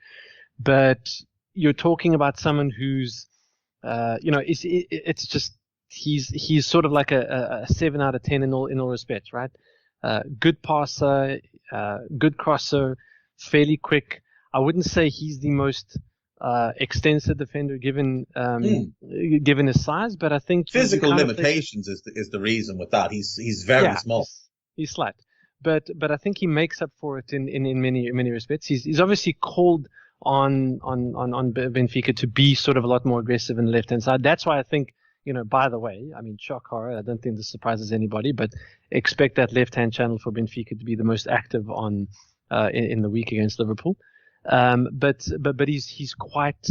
but you're talking about someone who's it's just he's sort of like a 7 out of 10 in all respects, right? Good passer, good crosser. Fairly quick. I wouldn't say he's the most extensive defender given his size, but I think physical limitations is the reason with that. He's very small. He's slight, but I think he makes up for it in many respects. He's obviously called on Benfica to be sort of a lot more aggressive in the left hand side. That's why I think by the way, I mean, shock horror. I don't think this surprises anybody, but expect that left hand channel for Benfica to be the most active on. In the week against Liverpool, but he's quite.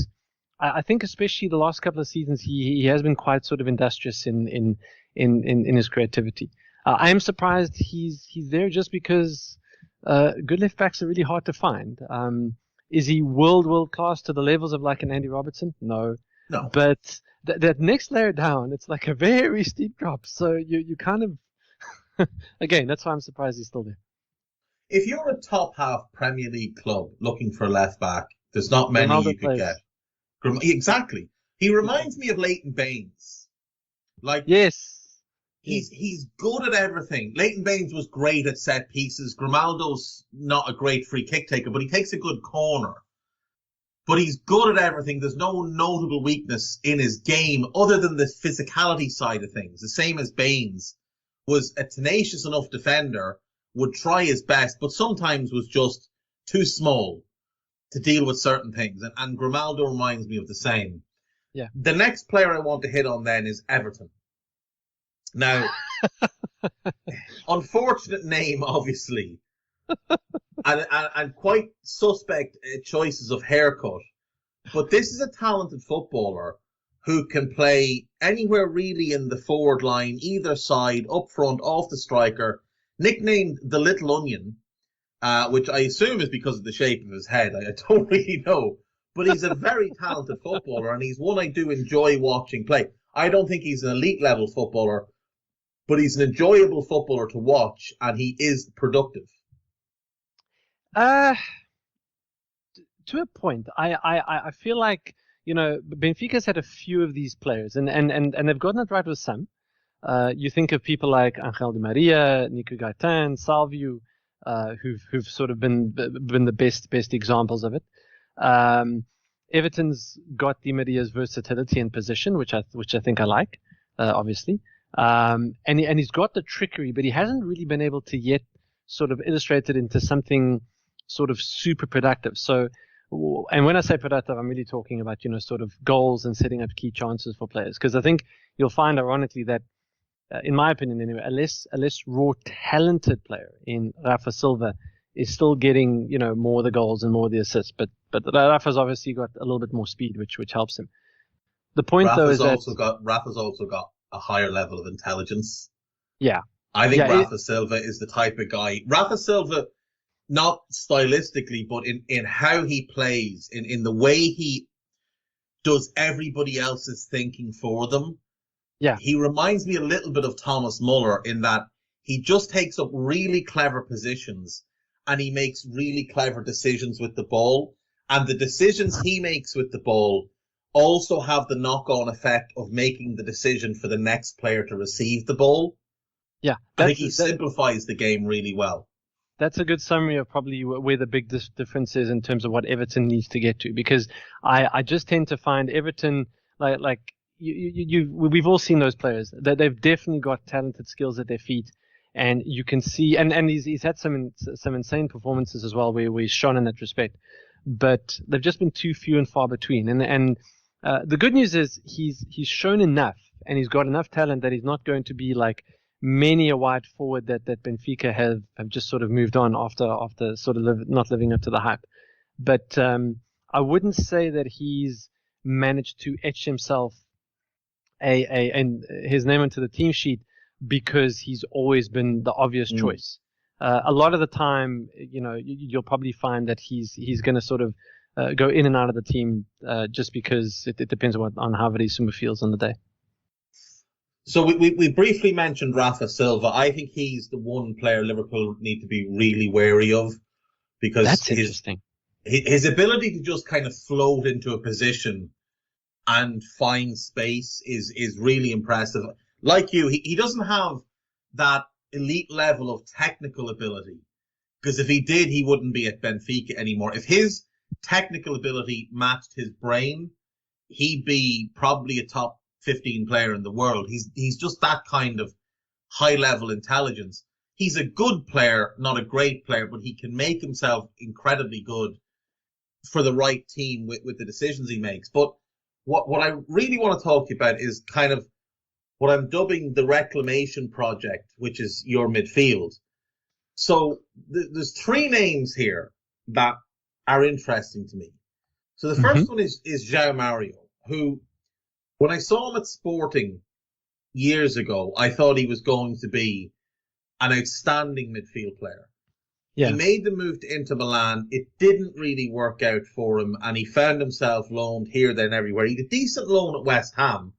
I think especially the last couple of seasons he has been quite sort of industrious in his creativity. I am surprised he's there just because good left backs are really hard to find. Is he world class to the levels of like an Andy Robertson? No. But that next layer down, it's like a very steep drop. So you kind of again, that's why I'm surprised he's still there. If you're a top half Premier League club looking for a left back, there's not many Grimaldo you could get. Exactly. He reminds me of Leighton Baines. Yes. He's good at everything. Leighton Baines was great at set pieces. Grimaldo's not a great free kick taker, but he takes a good corner. But he's good at everything. There's no notable weakness in his game other than the physicality side of things. The same as Baines was a tenacious enough defender, would try his best, but sometimes was just too small to deal with certain things. And Grimaldo reminds me of the same. Yeah. The next player I want to hit on then is Everton. Now, unfortunate name, obviously, and quite suspect choices of haircut. But this is a talented footballer who can play anywhere really in the forward line, either side, up front, off the striker. Nicknamed the Little Onion, which I assume is because of the shape of his head. I don't really know. But he's a very talented footballer, and he's one I do enjoy watching play. I don't think he's an elite level footballer, but he's an enjoyable footballer to watch, and he is productive. To a point. I feel like, Benfica's had a few of these players, and they've gotten it right with some. You think of people like Angel Di Maria, Nico Gaetan, Salvio, who've sort of been the best examples of it. Everton's got Di Maria's versatility and position, which I think I like, obviously. And he's got the trickery, but he hasn't really been able to yet sort of illustrated into something sort of super productive. So, and when I say productive, I'm really talking about, sort of goals and setting up key chances for players. Because I think you'll find, ironically, that, in my opinion anyway, a less raw talented player in Rafa Silva is still getting, more of the goals and more of the assists. But Rafa's obviously got a little bit more speed, which helps him. The point, Rafa's though, is Rafa's also got a higher level of intelligence. Yeah. I think Rafa Silva is the type of guy. Rafa Silva, not stylistically, but in how he plays, in the way he does everybody else's thinking for them. Yeah. He reminds me a little bit of Thomas Muller in that he just takes up really clever positions and he makes really clever decisions with the ball. And the decisions he makes with the ball also have the knock-on effect of making the decision for the next player to receive the ball. Yeah. I think he simplifies the game really well. That's a good summary of probably where the big difference is in terms of what Everton needs to get to. Because I just tend to find Everton, we've all seen those players. They've definitely got talented skills at their feet. And you can see, and he's had some insane performances as well where he's shone in that respect. But they've just been too few and far between. And the good news is he's shown enough and he's got enough talent that he's not going to be like many a wide forward that Benfica have just sort of moved on after sort of not living up to the hype. But I wouldn't say that he's managed to etch himself and his name onto the team sheet because he's always been the obvious choice. A lot of the time, you'll probably find that he's going to sort of go in and out of the team just because it depends on how Verissimo feels on the day. So we briefly mentioned Rafa Silva. I think he's the one player Liverpool need to be really wary of because that's interesting. His ability to just kind of float into a position and find space is really impressive. Like you, he doesn't have that elite level of technical ability because if he did, he wouldn't be at Benfica anymore. If his technical ability matched his brain, he'd be probably a top 15 player in the world. He's just that kind of high level intelligence. He's a good player, not a great player, but he can make himself incredibly good for the right team with the decisions he makes. But what I really want to talk to you about is kind of what I'm dubbing the reclamation project, which is your midfield. So there's three names here that are interesting to me. So the first one is Joao Mario, who, when I saw him at Sporting years ago, I thought he was going to be an outstanding midfield player. Yeah. He made the move to Inter Milan. It didn't really work out for him, and he found himself loaned here, there, and everywhere. He had a decent loan at West Ham,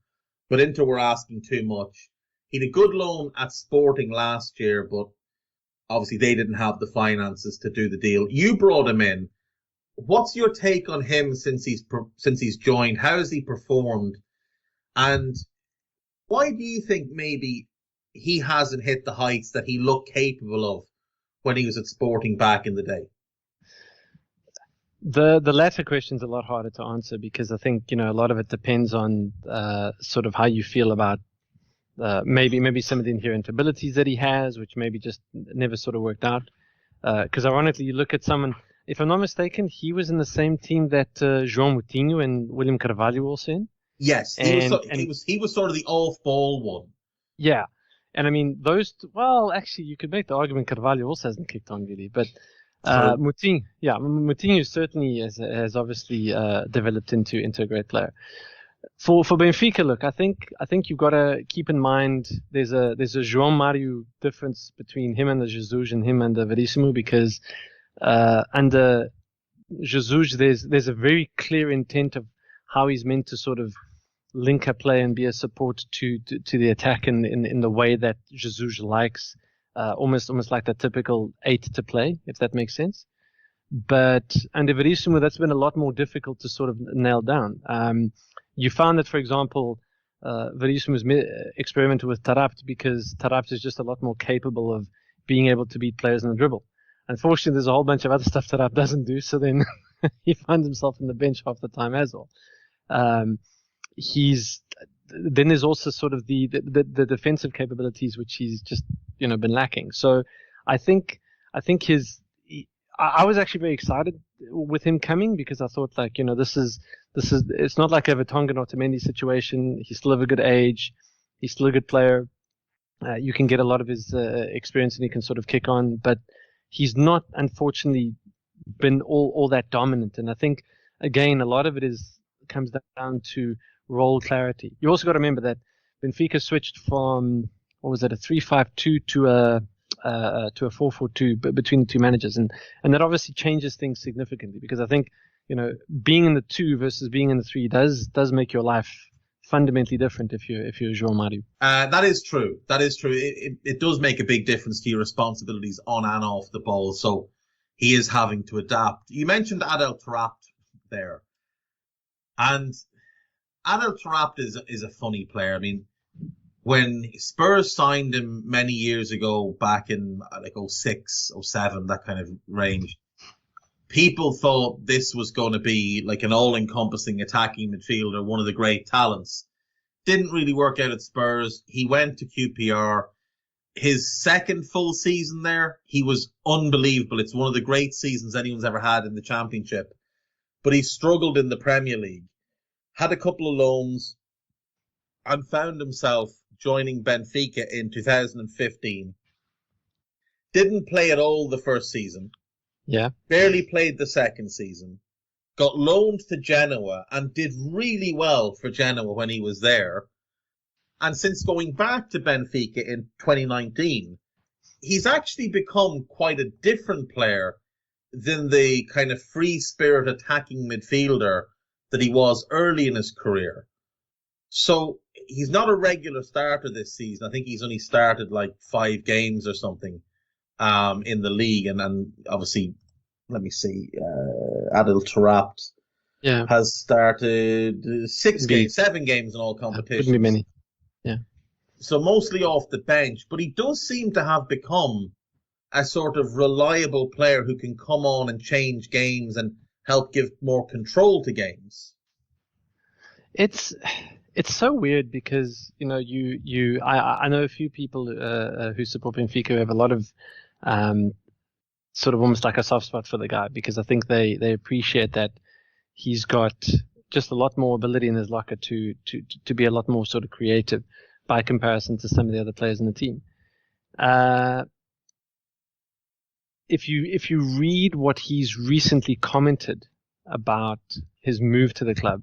but Inter were asking too much. He had a good loan at Sporting last year, but obviously they didn't have the finances to do the deal. You brought him in. What's your take on him since he's joined? How has he performed? And why do you think maybe he hasn't hit the heights that he looked capable of when he was at Sporting back in the day? The latter question's a lot harder to answer because I think, a lot of it depends on sort of how you feel about maybe some of the inherent abilities that he has, which maybe just never sort of worked out. Because ironically, you look at someone, if I'm not mistaken, he was in the same team that João Moutinho and William Carvalho were also in. Yes, he was sort of the off-ball one. Yeah, and I mean actually, you could make the argument Carvalho also hasn't kicked on really, but Moutinho certainly has obviously developed into a great player. For Benfica, look, I think you've got to keep in mind there's a Joao Mario difference between him and the Jesus and him and the Verissimo because under Jesus there's a very clear intent of how he's meant to sort of link up play and be a support to the attack in the way that Jesus likes, almost like the typical 8 to play, if that makes sense. But under Verissimo, that's been a lot more difficult to sort of nail down. You found that, for example, Verissimo's experimented with Trapp because Trapp is just a lot more capable of being able to beat players in the dribble. Unfortunately, there's a whole bunch of other stuff Trapp doesn't do, so then he finds himself on the bench half the time as well. Then there's also sort of the defensive capabilities which he's just been lacking. So I think I think I was actually very excited with him coming because I thought this is it's not like a Vertonghen or Otamendi situation. He's still of a good age. He's still a good player. You can get a lot of his experience and he can sort of kick on, but he's not, unfortunately, been all that dominant. And I think, again, a lot of it comes down to role clarity. You also got to remember that Benfica switched from, what was it, a 3-5-2 to a 4-4-2 between the two managers, and that obviously changes things significantly because I think being in the 2 versus being in the 3 does make your life fundamentally different if you're Joao Mario. That is true. It does make a big difference to your responsibilities on and off the ball. So he is having to adapt. You mentioned Adel Trapp there, and Adel Trapp is a funny player. I mean, when Spurs signed him many years ago, back in like 06, 07, that kind of range, people thought this was going to be like an all-encompassing attacking midfielder, one of the great talents. Didn't really work out at Spurs. He went to QPR. His second full season there, he was unbelievable. It's one of the great seasons anyone's ever had in the Championship. But he struggled in the Premier League. Had a couple of loans and found himself joining Benfica in 2015. Didn't play at all the first season. Yeah. Barely played the second season. Got loaned to Genoa and did really well for Genoa when he was there. And since going back to Benfica in 2019, he's actually become quite a different player than the kind of free spirit attacking midfielder that he was early in his career. So he's not a regular starter this season. I think he's only started like 5 games or something in the league. And obviously, let me see, Adel Trapp has started 7 games in all competitions. Wouldn't be many. Yeah. So mostly off the bench, but he does seem to have become a sort of reliable player who can come on and change games and help give more control to games. It's so weird because I know a few people who support Benfica who have a lot of sort of almost like a soft spot for the guy because I think they appreciate that he's got just a lot more ability in his locker to be a lot more sort of creative by comparison to some of the other players in the team. If you read what he's recently commented about his move to the club,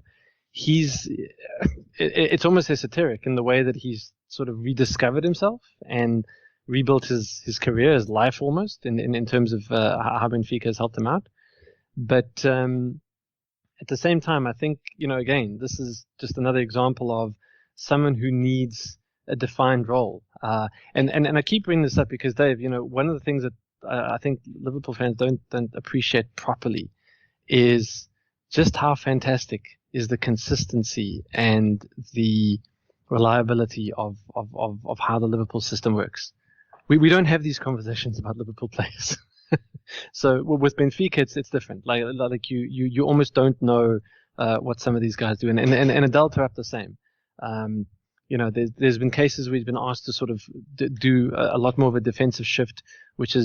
it's almost esoteric in the way that he's sort of rediscovered himself and rebuilt his career, his life almost in terms of how Benfica has helped him out. But at the same time, I think, again, this is just another example of someone who needs a defined role. And I keep bringing this up because, Dave, one of the things that I think Liverpool fans don't appreciate properly is just how fantastic is the consistency and the reliability of how the Liverpool system works. We don't have these conversations about Liverpool players. So with Benfica, it's different. Like you almost don't know what some of these guys do, and Adel Trapp the same. There's been cases where he's been asked to sort of do a lot more of a defensive shift, which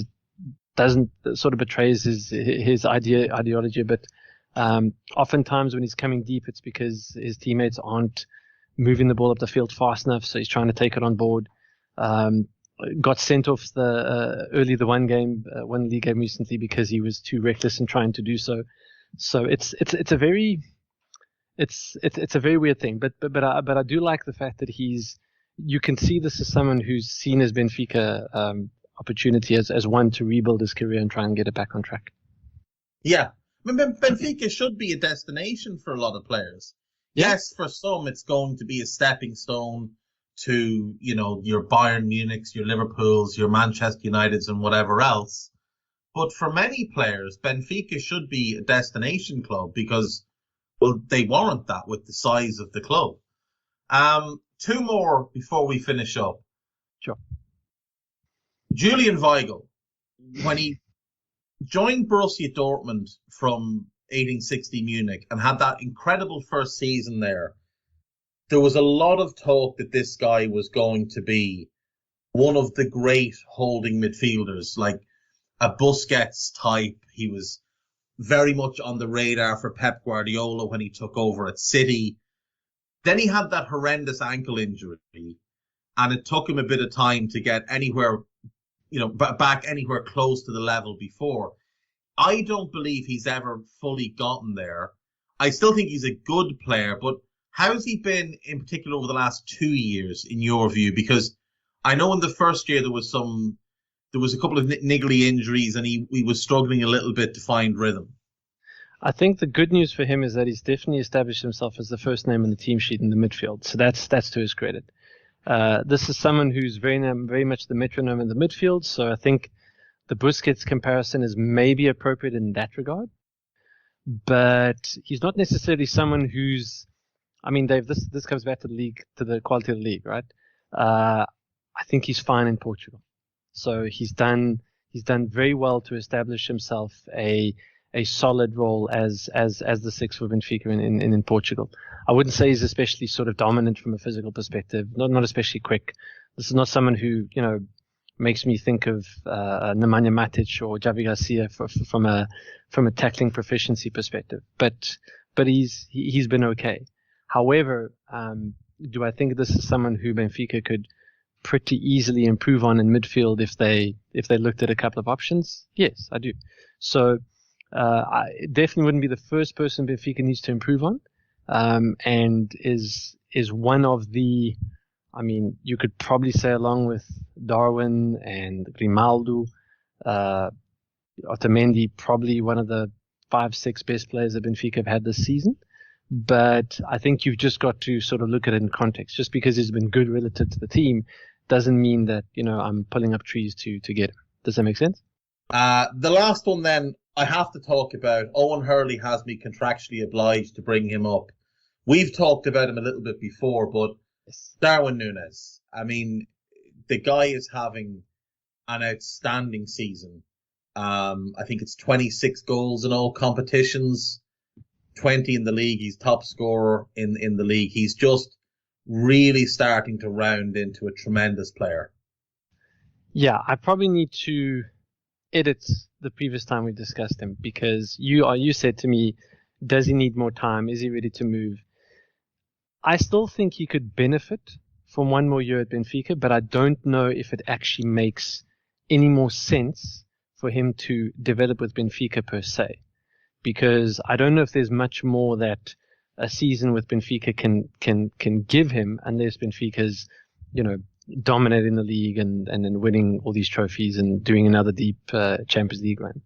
doesn't sort of betrays his ideology a bit. Oftentimes when he's coming deep, it's because his teammates aren't moving the ball up the field fast enough, so he's trying to take it on board. Got sent off early the one league game recently because he was too reckless in trying to do so. So it's a very weird thing. But I do like the fact that you can see this as someone who's seen his Benfica opportunity as one to rebuild his career and try and get it back on track. Yeah. I mean, Benfica should be a destination for a lot of players. Yeah. Yes, for some it's going to be a stepping stone to, your Bayern Munichs, your Liverpools, your Manchester Uniteds and whatever else. But for many players, Benfica should be a destination club because, well, they warrant that with the size of the club. 2 more before we finish up. Sure. Julian Weigl, when he joined Borussia Dortmund from 1860 Munich and had that incredible first season there was a lot of talk that this guy was going to be one of the great holding midfielders. Like, a Busquets type. He was very much on the radar for Pep Guardiola when he took over at City. Then he had that horrendous ankle injury, and it took him a bit of time to get anywhere, back anywhere close to the level before. I don't believe he's ever fully gotten there. I still think he's a good player, but how's he been in particular over the last 2 years, in your view? Because I know in the first year there was a couple of niggly injuries, and he was struggling a little bit to find rhythm. I think the good news for him is that he's definitely established himself as the first name in the team sheet in the midfield. So that's to his credit. This is someone who's very much the metronome in the midfield. So I think the Busquets comparison is maybe appropriate in that regard. But he's not necessarily someone who's, Dave, this comes back to the league, to the quality of the league, right? I think he's fine in Portugal. So he's done very well to establish himself a solid role as the sixth for Benfica in Portugal. I wouldn't say he's especially sort of dominant from a physical perspective, not especially quick. This is not someone who, makes me think of Nemanja Matic or Javi Garcia from a tackling proficiency perspective. But he's been okay. However, do I think this is someone who Benfica could pretty easily improve on in midfield if they looked at a couple of options? Yes, I do. So I definitely wouldn't be the first person Benfica needs to improve on, and is one of the, you could probably say, along with Darwin and Grimaldo, Otamendi, probably one of the 5-6 best players that Benfica have had this season. But I think you've just got to sort of look at it in context. Just because he's been good relative to the team doesn't mean that, I'm pulling up trees to get him. Does that make sense? The last one then I have to talk about. Owen Hurley has me contractually obliged to bring him up. We've talked about him a little bit before, but Darwin Nunes. The guy is having an outstanding season. I think it's 26 goals in all competitions, 20 in the league. He's top scorer in the league. He's just really starting to round into a tremendous player. Yeah, I probably need to edit the previous time we discussed him, because you said to me, does he need more time? Is he ready to move? I still think he could benefit from one more year at Benfica, but I don't know if it actually makes any more sense for him to develop with Benfica per se, because I don't know if there's much more that a season with Benfica can give him, unless Benfica's, dominating the league and then winning all these trophies and doing another deep Champions League run.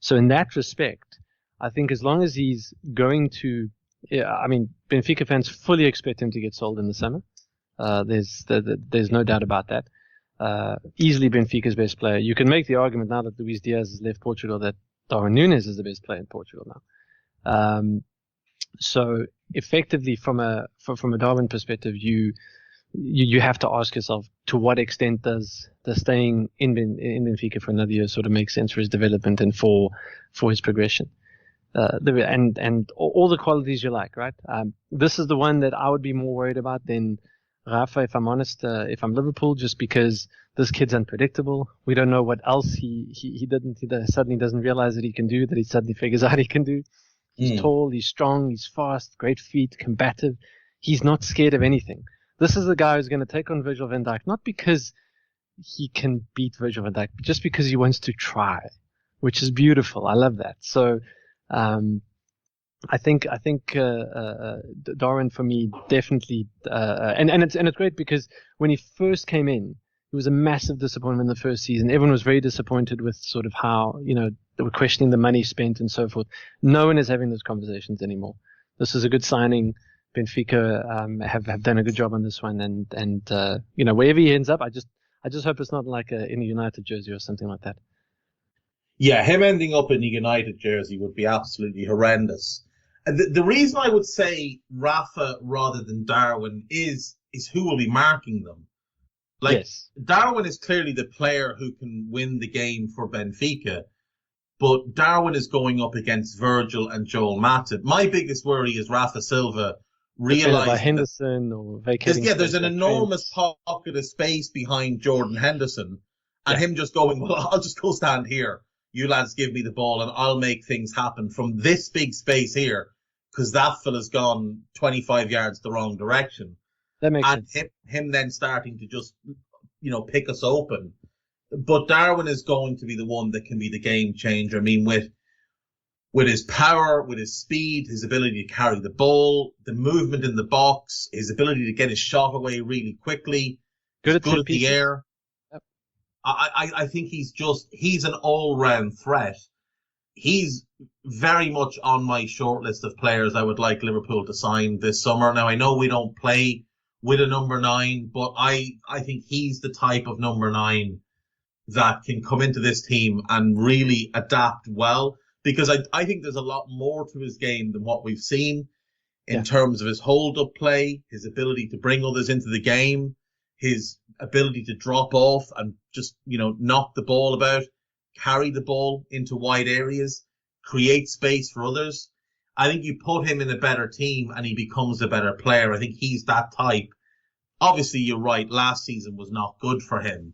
So in that respect, I think as long as he's going to, Benfica fans fully expect him to get sold in the summer. There's no doubt about that. Easily Benfica's best player. You can make the argument now that Luis Diaz has left Portugal that Darwin Nunes is the best player in Portugal now. So effectively, from a Darwin perspective, you have to ask yourself, to what extent does staying in Benfica for another year sort of make sense for his development and for his progression, and all the qualities you like, right? This is the one that I would be more worried about than Rafa, if I'm honest. If I'm Liverpool, just because this kid's unpredictable. We don't know what else he suddenly doesn't realize that he can do, that he suddenly figures out he can do. He's tall, he's strong, he's fast, great feet, combative. He's not scared of anything. This is the guy who's going to take on Virgil van Dijk, not because he can beat Virgil van Dijk, but just because he wants to try, which is beautiful. I love that. So, I think Darwin for me definitely, and it's great because when he first came in, it was a massive disappointment in the first season. Everyone was very disappointed with sort of how, they were questioning the money spent and so forth. No one is having those conversations anymore. This is a good signing. Benfica have done a good job on this one, and wherever he ends up, I just hope it's not like in a United jersey or something like that. Yeah, him ending up in a United jersey would be absolutely horrendous. And the reason I would say Rafa rather than Darwin is who will be marking them. Yes. Darwin is clearly the player who can win the game for Benfica, but Darwin is going up against Virgil and Joel Matip. My biggest worry is Rafa Silva realizing Henderson or vacating. There's an enormous pocket of space behind Jordan Henderson, And him just going, well, I'll just go stand here. You lads give me the ball and I'll make things happen from this big space here, because that fella's gone 25 yards the wrong direction. That makes sense. And him then starting to just, pick us open. But Darwin is going to be the one that can be the game changer. I mean, with his power, with his speed, his ability to carry the ball, the movement in the box, his ability to get his shot away really quickly, good at the air. Yep. I think he's an all-round threat. He's very much on my short list of players I would like Liverpool to sign this summer. Now, I know we don't play with a number 9, but I think he's the type of number 9 that can come into this team and really adapt well, because I think there's a lot more to his game than what we've seen in terms of his hold-up play, his ability to bring others into the game, his ability to drop off and just, knock the ball about, carry the ball into wide areas, create space for others. I think you put him in a better team and he becomes a better player. I think he's that type. Obviously, you're right. Last season was not good for him.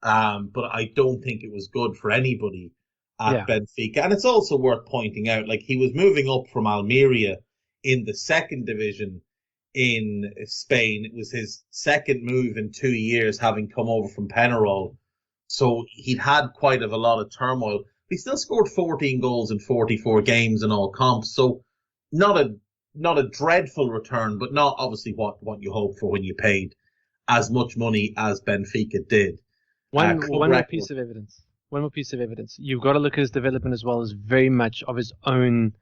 But I don't think it was good for anybody at Benfica. And it's also worth pointing out, like, he was moving up from Almeria in the second division in Spain. It was his second move in 2 years, having come over from Penarol. So he'd had quite a lot of turmoil. He still scored 14 goals in 44 games in all comps. So not a dreadful return, but not obviously what you hope for when you paid as much money as Benfica did. One more piece of evidence. You've got to look at his development as well as very much of his own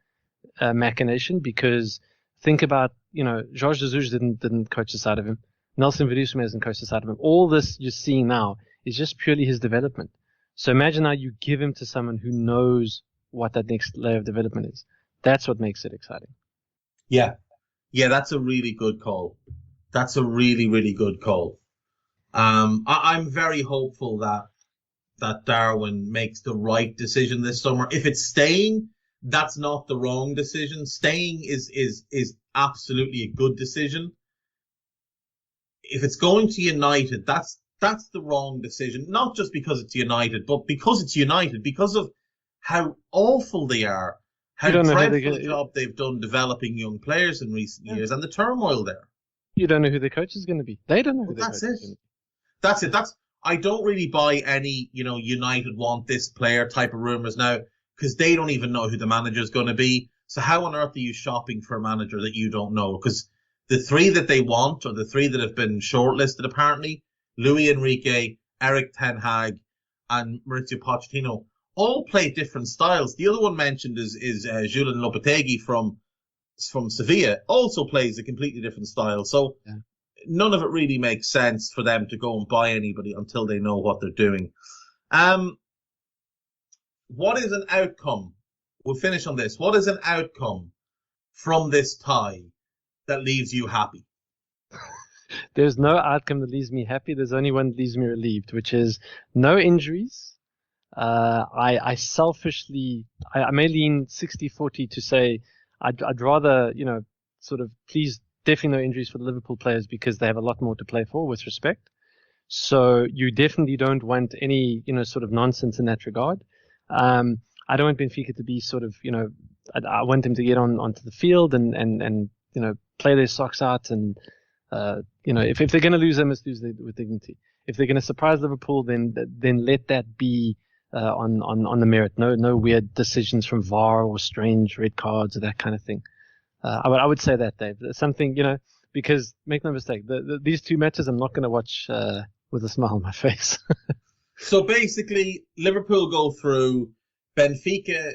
machination, because think about, Jorge Jesus didn't coach the side of him. Nelson Verisme hasn't coached the side of him. All this you're seeing now is just purely his development. So imagine now you give him to someone who knows what that next layer of development is. That's what makes it exciting. Yeah, that's a really good call. That's a really, really good call. I'm very hopeful that Darwin makes the right decision this summer. If it's staying, that's not the wrong decision. Staying is absolutely a good decision. If it's going to United, that's the wrong decision. Not just because it's United, but because it's United, because of how awful they are, how dreadful a job they've done developing young players in recent years, and the turmoil there. You don't know who the coach is going to be. They don't know who the coach is going to be. That's it. I don't really buy any, United want this player type of rumours now, because they don't even know who the manager is going to be. So how on earth are you shopping for a manager that you don't know? Because the 3 that they want, or the 3 that have been shortlisted apparently, Luis Enrique, Eric Ten Hag, and Mauricio Pochettino, all play different styles. The other one mentioned is Julian Lopetegui from Sevilla, also plays a completely different style. So none of it really makes sense for them to go and buy anybody until they know what they're doing. What is an outcome? We'll finish on this. What is an outcome from this tie that leaves you happy? There's no outcome that leaves me happy. There's only one that leaves me relieved, which is no injuries. I selfishly, I may lean 60-40 to say I'd rather, sort of please, definitely no injuries for the Liverpool players, because they have a lot more to play for, with respect. So you definitely don't want any, sort of nonsense in that regard. I don't want Benfica to be sort of, I want them to get onto the field and play their socks out, and if they're going to lose, they must lose with dignity. If they're going to surprise Liverpool, then let that be on the merit. No weird decisions from VAR or strange red cards or that kind of thing. I would say that, Dave. Something, because make no mistake, these 2 matches I'm not going to watch with a smile on my face. So basically, Liverpool go through, Benfica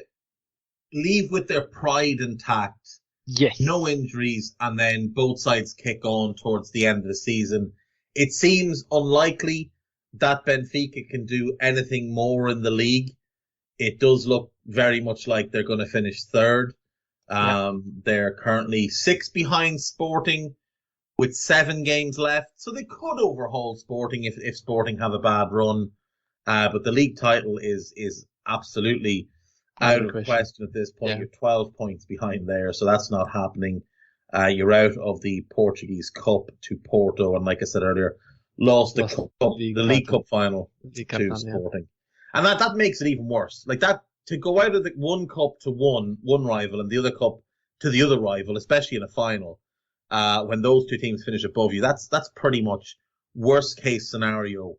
leave with their pride intact. Yes. No injuries, and then both sides kick on towards the end of the season. It seems unlikely that Benfica can do anything more in the league. It does look very much like they're going to finish third. They're currently 6 behind Sporting with 7 games left. So they could overhaul Sporting if Sporting have a bad run. But the league title is absolutely out of question at this point. Yeah. You're 12 points behind there, so that's not happening. You're out of the Portuguese Cup to Porto, and like I said earlier, lost the League Cup final to Sporting. And that makes it even worse. Like that, to go out of the one cup to one rival and the other cup to the other rival, especially in a final, when those two teams finish above you, that's pretty much worst case scenario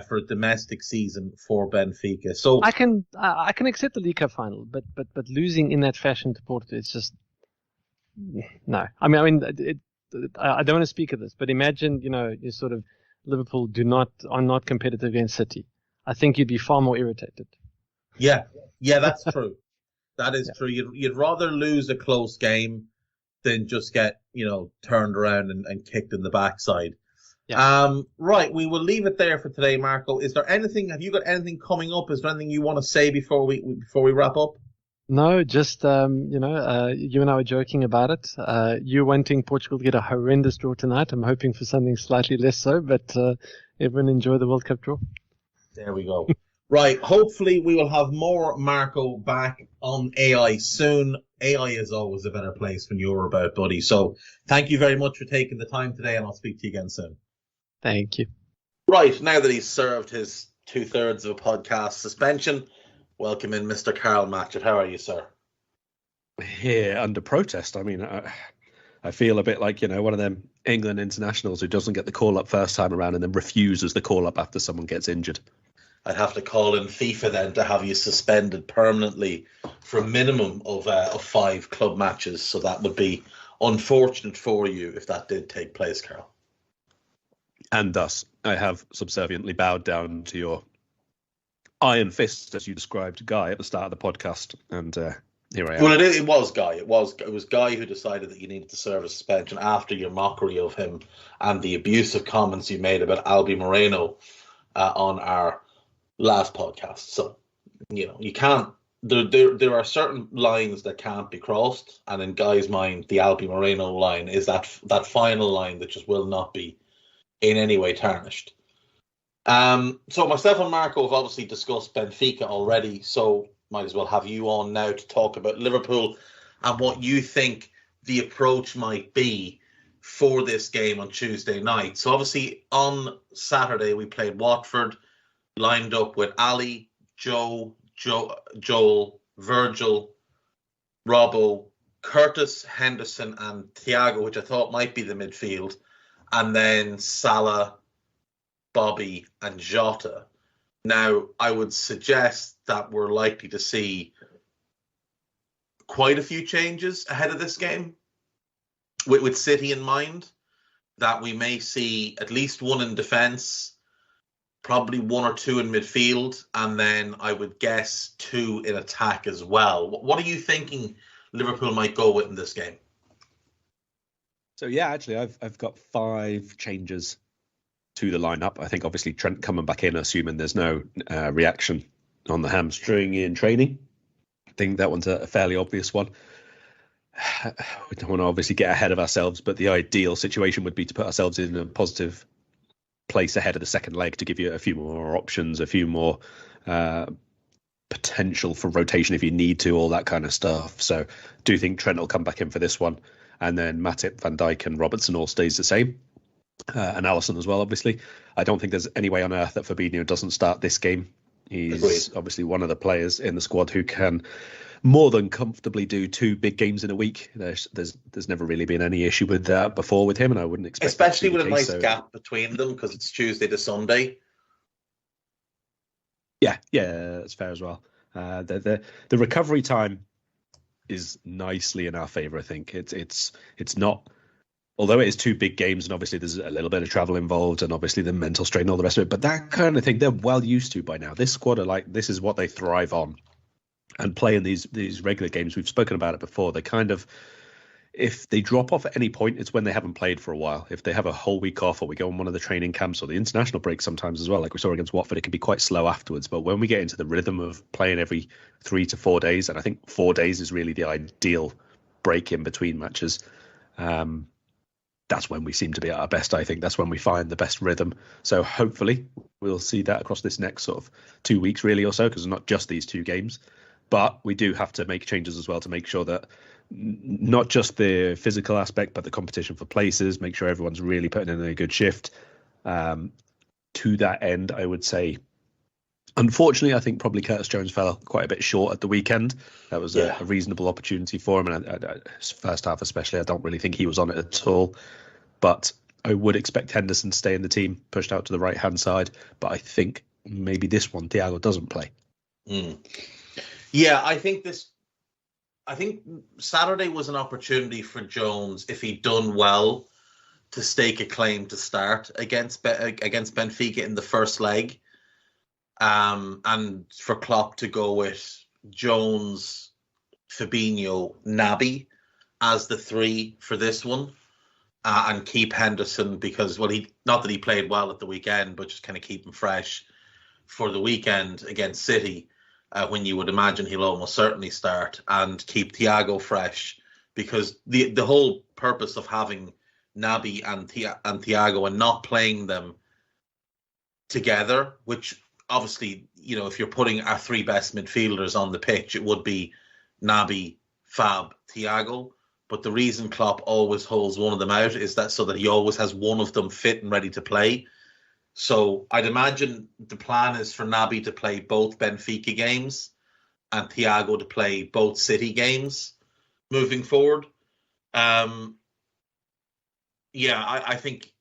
for a domestic season for Benfica. So I can accept the League Cup final, but losing in that fashion to Porto, it's just no. I mean, I don't want to speak of this, but imagine, you sort of Liverpool are not competitive against City. I think you'd be far more irritated. Yeah, that's true. That is true. You'd rather lose a close game than just get turned around and kicked in the backside. Yeah. Right, we will leave it there for today, Marco. Is there anything? Have you got anything coming up? Is there anything you want to say before we wrap up? No, just you and I were joking about it. You wanting Portugal to get a horrendous draw tonight. I'm hoping for something slightly less so, but everyone enjoy the World Cup draw. There we go. Right, hopefully we will have more Marco back on AI soon. AI is always a better place when you're about, buddy. So thank you very much for taking the time today, and I'll speak to you again soon. Thank you. Right, now that he's served his 2/3 of a podcast suspension, welcome in Mr. Karl Matchett. How are you, sir? Here under protest. I mean, I feel a bit like, one of them England internationals who doesn't get the call-up first time around and then refuses the call-up after someone gets injured. I'd have to call in FIFA then to have you suspended permanently for a minimum of 5 club matches. So that would be unfortunate for you if that did take place, Karl. And thus, I have subserviently bowed down to your iron fist, as you described, Guy, at the start of the podcast. And here I am. Well, it was Guy. It was Guy who decided that you needed to serve a suspension after your mockery of him and the abusive comments you made about Albi Moreno on our last podcast. So, you can't. There are certain lines that can't be crossed, and in Guy's mind, the Albi Moreno line is that final line that just will not be in any way tarnished. So myself and Marco have obviously discussed Benfica already, so might as well have you on now to talk about Liverpool and what you think the approach might be for this game on Tuesday night. So obviously on Saturday we played Watford, lined up with Ali, Joel, Virgil, Robbo, Curtis, Henderson and Thiago, which I thought might be the midfield, and then Salah, Bobby and Jota. Now, I would suggest that we're likely to see quite a few changes ahead of this game with City in mind, that we may see at least one in defence, probably 1 or 2 in midfield, and then I would guess 2 in attack as well. What are you thinking Liverpool might go with in this game? So, yeah, actually, I've got 5 changes to the lineup. I think obviously Trent coming back in, assuming there's no reaction on the hamstring in training. I think that one's a fairly obvious one. We don't want to obviously get ahead of ourselves, but the ideal situation would be to put ourselves in a positive place ahead of the second leg to give you a few more options, a few more potential for rotation if you need to, all that kind of stuff. So do think Trent will come back in for this one. And then Matip, Van Dijk and Robertson all stays the same. And Alisson as well, obviously. I don't think there's any way on earth that Fabinho doesn't start this game. He's obviously one of the players in the squad who can more than comfortably do 2 big games in a week. There's never really been any issue with that before with him, and I wouldn't expect, especially with a nice gap between them because it's Tuesday to Sunday. Yeah, that's fair as well. The recovery time is nicely in our favour. I think it's not. Although it is 2 big games, and obviously there's a little bit of travel involved, and obviously the mental strain and all the rest of it, but that kind of thing they're well used to by now. This squad this is what they thrive on, and playing these regular games. We've spoken about it before. They kind of, if they drop off at any point, it's when they haven't played for a while. If they have a whole week off, or we go on one of the training camps or the international break sometimes as well, like we saw against Watford, it can be quite slow afterwards. But when we get into the rhythm of playing every 3 to 4 days, and I think 4 days is really the ideal break in between matches. That's when we seem to be at our best. I think that's when we find the best rhythm. So hopefully we'll see that across this next sort of 2 weeks really or so, because it's not just these 2 games. But we do have to make changes as well to make sure that not just the physical aspect, but the competition for places, make sure everyone's really putting in a good shift. To that end, I would say, unfortunately, I think probably Curtis Jones fell quite a bit short at the weekend. That was a reasonable opportunity for him, and first half especially, I don't really think he was on it at all. But I would expect Henderson to stay in the team, pushed out to the right-hand side. But I think maybe this one, Thiago doesn't play. Yeah, I think Saturday was an opportunity for Jones, if he'd done well, to stake a claim to start against Benfica in the first leg, and for Klopp to go with Jones, Fabinho, Naby as the three for this one, and keep Henderson because, well, not that he played well at the weekend, but just kind of keep him fresh for the weekend against City, when you would imagine he'll almost certainly start, and keep Thiago fresh, because the whole purpose of having Naby and Thiago and not playing them together, which obviously, if you're putting our three best midfielders on the pitch, it would be Naby, Fab, Thiago. But the reason Klopp always holds one of them out is that so that he always has one of them fit and ready to play. So I'd imagine the plan is for Naby to play both Benfica games and Thiago to play both City games moving forward. I think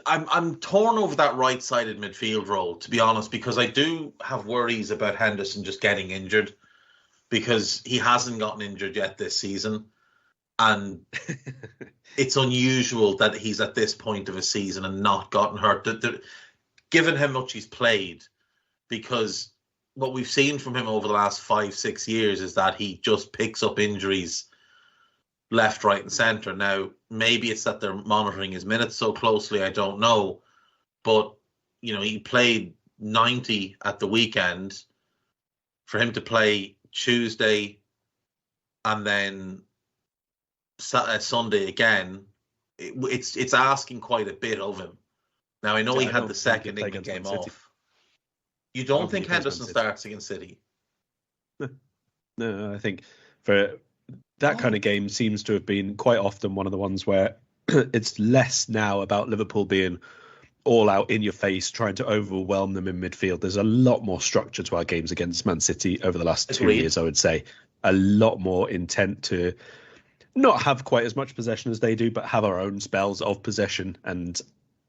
I'm torn over that right-sided midfield role, to be honest, because I do have worries about Henderson just getting injured, because he hasn't gotten injured yet this season, and it's unusual that he's at this point of a season and not gotten hurt, given how much he's played, because what we've seen from him over the last 5-6 years is that he just picks up injuries left, right, and centre. Now, maybe it's that they're monitoring his minutes so closely, I don't know. But, he played 90 at the weekend. For him to play Tuesday and then Sunday again, it's asking quite a bit of him. Now, I know he had the second England game off. You don't think Henderson starts against City? No, I think for that kind of game seems to have been quite often one of the ones where it's less now about Liverpool being all out in your face, trying to overwhelm them in midfield. There's a lot more structure to our games against Man City over the last 2 years, I would say. A lot more intent to not have quite as much possession as they do, but have our own spells of possession. And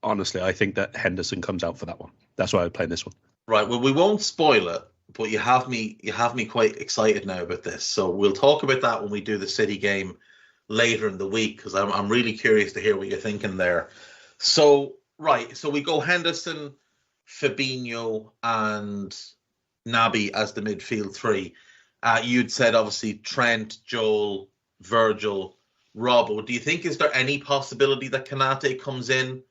honestly, I think that Henderson comes out for that one. That's why I would play this one. Right. Well, we won't spoil it, but you have me quite excited now about this. So we'll talk about that when we do the City game later in the week, because I'm really curious to hear what you're thinking there. So, right. So we go Henderson, Fabinho, and Naby as the midfield three. You'd said, obviously, Trent, Joel, Virgil, Robbo. Do you think, is there any possibility that Konate comes in,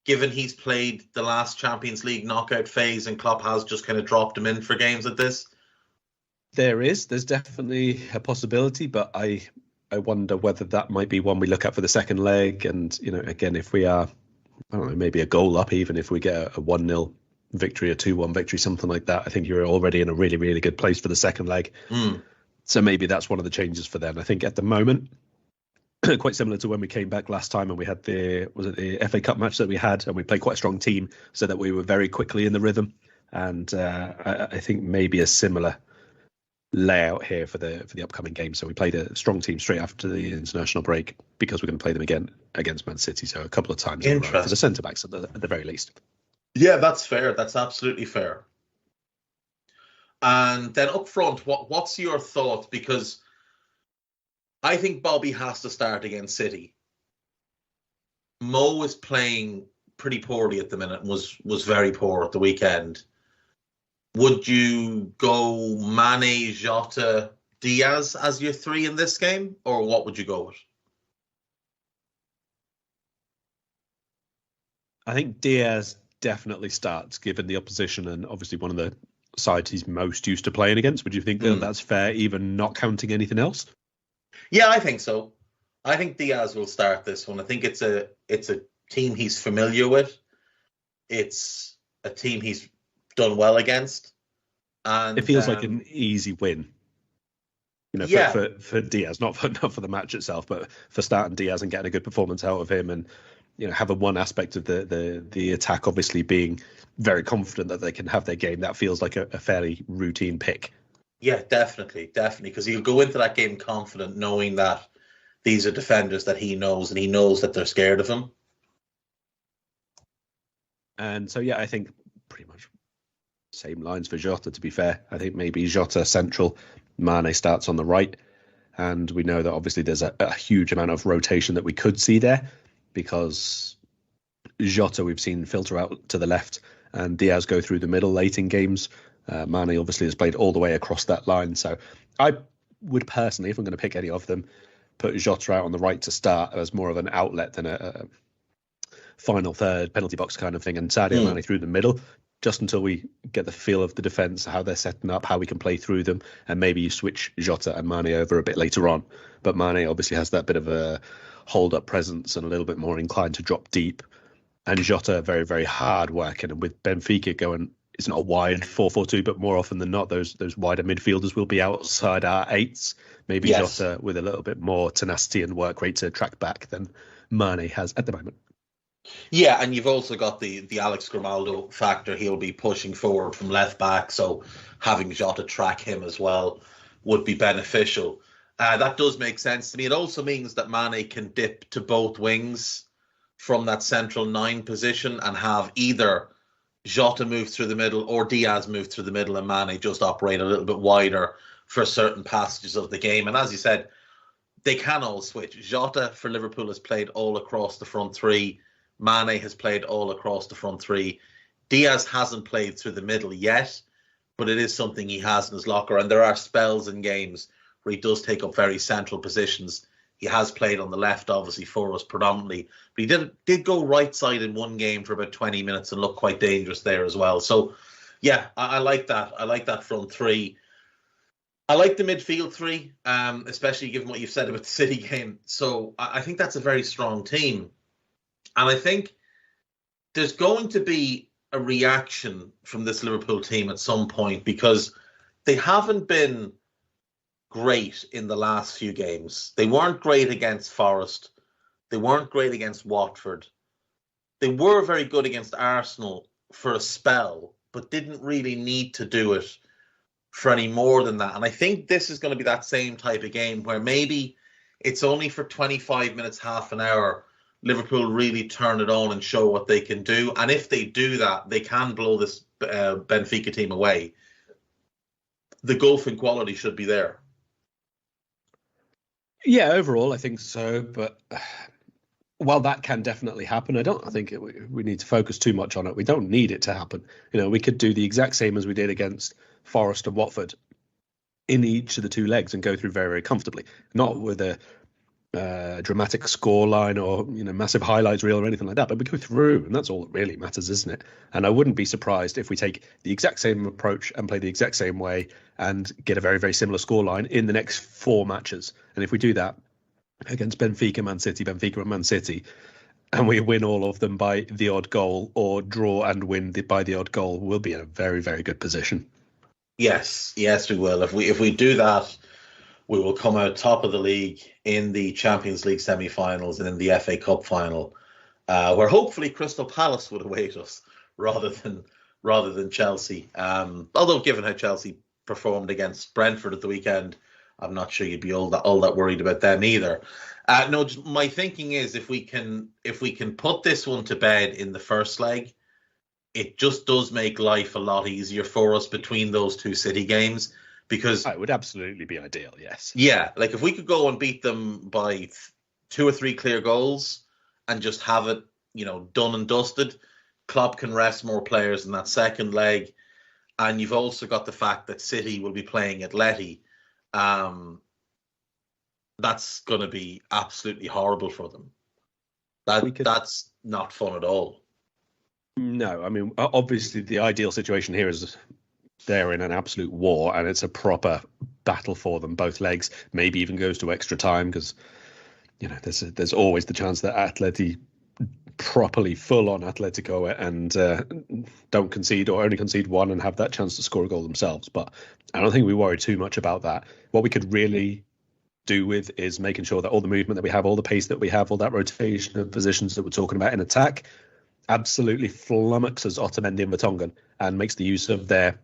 given he's played the last Champions League knockout phase and Klopp has just kind of dropped him in for games like this? There's definitely a possibility, but I wonder whether that might be one we look at for the second leg. And, again, if we are, I don't know, maybe a goal up, even if we get a 1-0 victory, a 2-1 victory, something like that, I think you're already in a really, really good place for the second leg. So maybe that's one of the changes for them. I think at the moment, quite similar to when we came back last time and we had the FA Cup match that we had, and we played quite a strong team so that we were very quickly in the rhythm. And I think maybe a similar layout here for the upcoming game. So we played a strong team straight after the international break because we're going to play them again against Man City. So a couple of times in a row for the centre backs at the very least. Yeah, that's fair. That's absolutely fair. And then up front, what's your thought? Because I think Bobby has to start against City. Mo is playing pretty poorly at the minute and was very poor at the weekend. Would you go Mane, Jota, Diaz as your three in this game, or what would you go with? I think Diaz definitely starts, given the opposition and obviously one of the sides he's most used to playing against. Would you think that that's fair, even not counting anything else? Yeah, I think so. I think Diaz will start this one. I think it's a team he's familiar with. It's a team he's done well against. And it feels like an easy win. For Diaz, not for the match itself, but for starting Diaz and getting a good performance out of him, and having one aspect of the attack obviously being very confident that they can have their game. That feels like a fairly routine pick. Yeah, definitely, because he'll go into that game confident, knowing that these are defenders that he knows, and he knows that they're scared of him. And so, I think pretty much same lines for Jota, to be fair. I think maybe Jota central, Mane starts on the right. And we know that obviously there's a huge amount of rotation that we could see there, because Jota we've seen filter out to the left and Diaz go through the middle late in games. Mane obviously has played all the way across that line. So I would personally, if I'm going to pick any of them, put Jota out on the right to start as more of an outlet than a final third penalty box kind of thing, and Sadio Mane through the middle, just until we get the feel of the defence, how they're setting up, how we can play through them, and maybe you switch Jota and Mane over a bit later on. But Mane obviously has that bit of a hold-up presence and a little bit more inclined to drop deep. And Jota, very, very hard working. And with Benfica going, it's not a wide 4-4-2, but more often than not, those wider midfielders will be outside our eights. Maybe Jota with a little bit more tenacity and work rate to track back than Mane has at the moment. Yeah, and you've also got the Alex Grimaldo factor. He'll be pushing forward from left back, so having Jota track him as well would be beneficial. That does make sense to me. It also means that Mane can dip to both wings from that central 9 position and have either Jota move through the middle or Diaz move through the middle, and Mane just operate a little bit wider for certain passages of the game. And as you said, they can all switch. Jota for Liverpool has played all across the front three. Mane has played all across the front three. Diaz hasn't played through the middle yet, but it is something he has in his locker. And there are spells in games where he does take up very central positions. He has played on the left, obviously, for us predominantly. But he did go right side in one game for about 20 minutes and look quite dangerous there as well. So, yeah, I like that. I like that front three. I like the midfield three, especially given what you've said about the City game. So I think that's a very strong team. And I think there's going to be a reaction from this Liverpool team at some point, because they haven't been great in the last few games. They weren't great against Forest. They weren't great against Watford. They were very good against Arsenal for a spell, but didn't really need to do it for any more than that. And I think this is going to be that same type of game where maybe it's only for 25 minutes, half an hour, Liverpool really turn it on and show what they can do. And if they do that, they can blow this Benfica team away. The gulf in quality should be there. Yeah, overall, I think so. But while that can definitely happen, I think we need to focus too much on it. We don't need it to happen. We could do the exact same as we did against Forest and Watford in each of the two legs and go through very, very comfortably. Not with a dramatic scoreline or massive highlights reel or anything like that, but we go through, and that's all that really matters, isn't it? And I wouldn't be surprised if we take the exact same approach and play the exact same way and get a very, very similar scoreline in the next 4 matches. And if we do that against Benfica and Man City, and we win all of them by the odd goal, or draw and win by the odd goal, we'll be in a very, very good position. Yes, we will. If we do that, we will come out top of the league in the Champions League semi-finals and in the FA Cup final, where hopefully Crystal Palace would await us rather than Chelsea. Although given how Chelsea performed against Brentford at the weekend, I'm not sure you'd be all that worried about them either. No, my thinking is if we can put this one to bed in the first leg, it just does make life a lot easier for us between those two City games. Because it would absolutely be ideal, yes. Yeah, like if we could go and beat them by 2 or 3 clear goals and just have it, done and dusted, Klopp can rest more players in that second leg. And you've also got the fact that City will be playing at Letty. That's going to be absolutely horrible for them. That's not fun at all. No, I mean, obviously the ideal situation here is they're in an absolute war and it's a proper battle for them, both legs, maybe even goes to extra time because, there's always the chance that Atleti properly full on Atletico and don't concede or only concede one and have that chance to score a goal themselves. But I don't think we worry too much about that. What we could really do with is making sure that all the movement that we have, all the pace that we have, all that rotation of positions that we're talking about in attack absolutely flummoxes Otamendi and Vertonghen and makes the use of their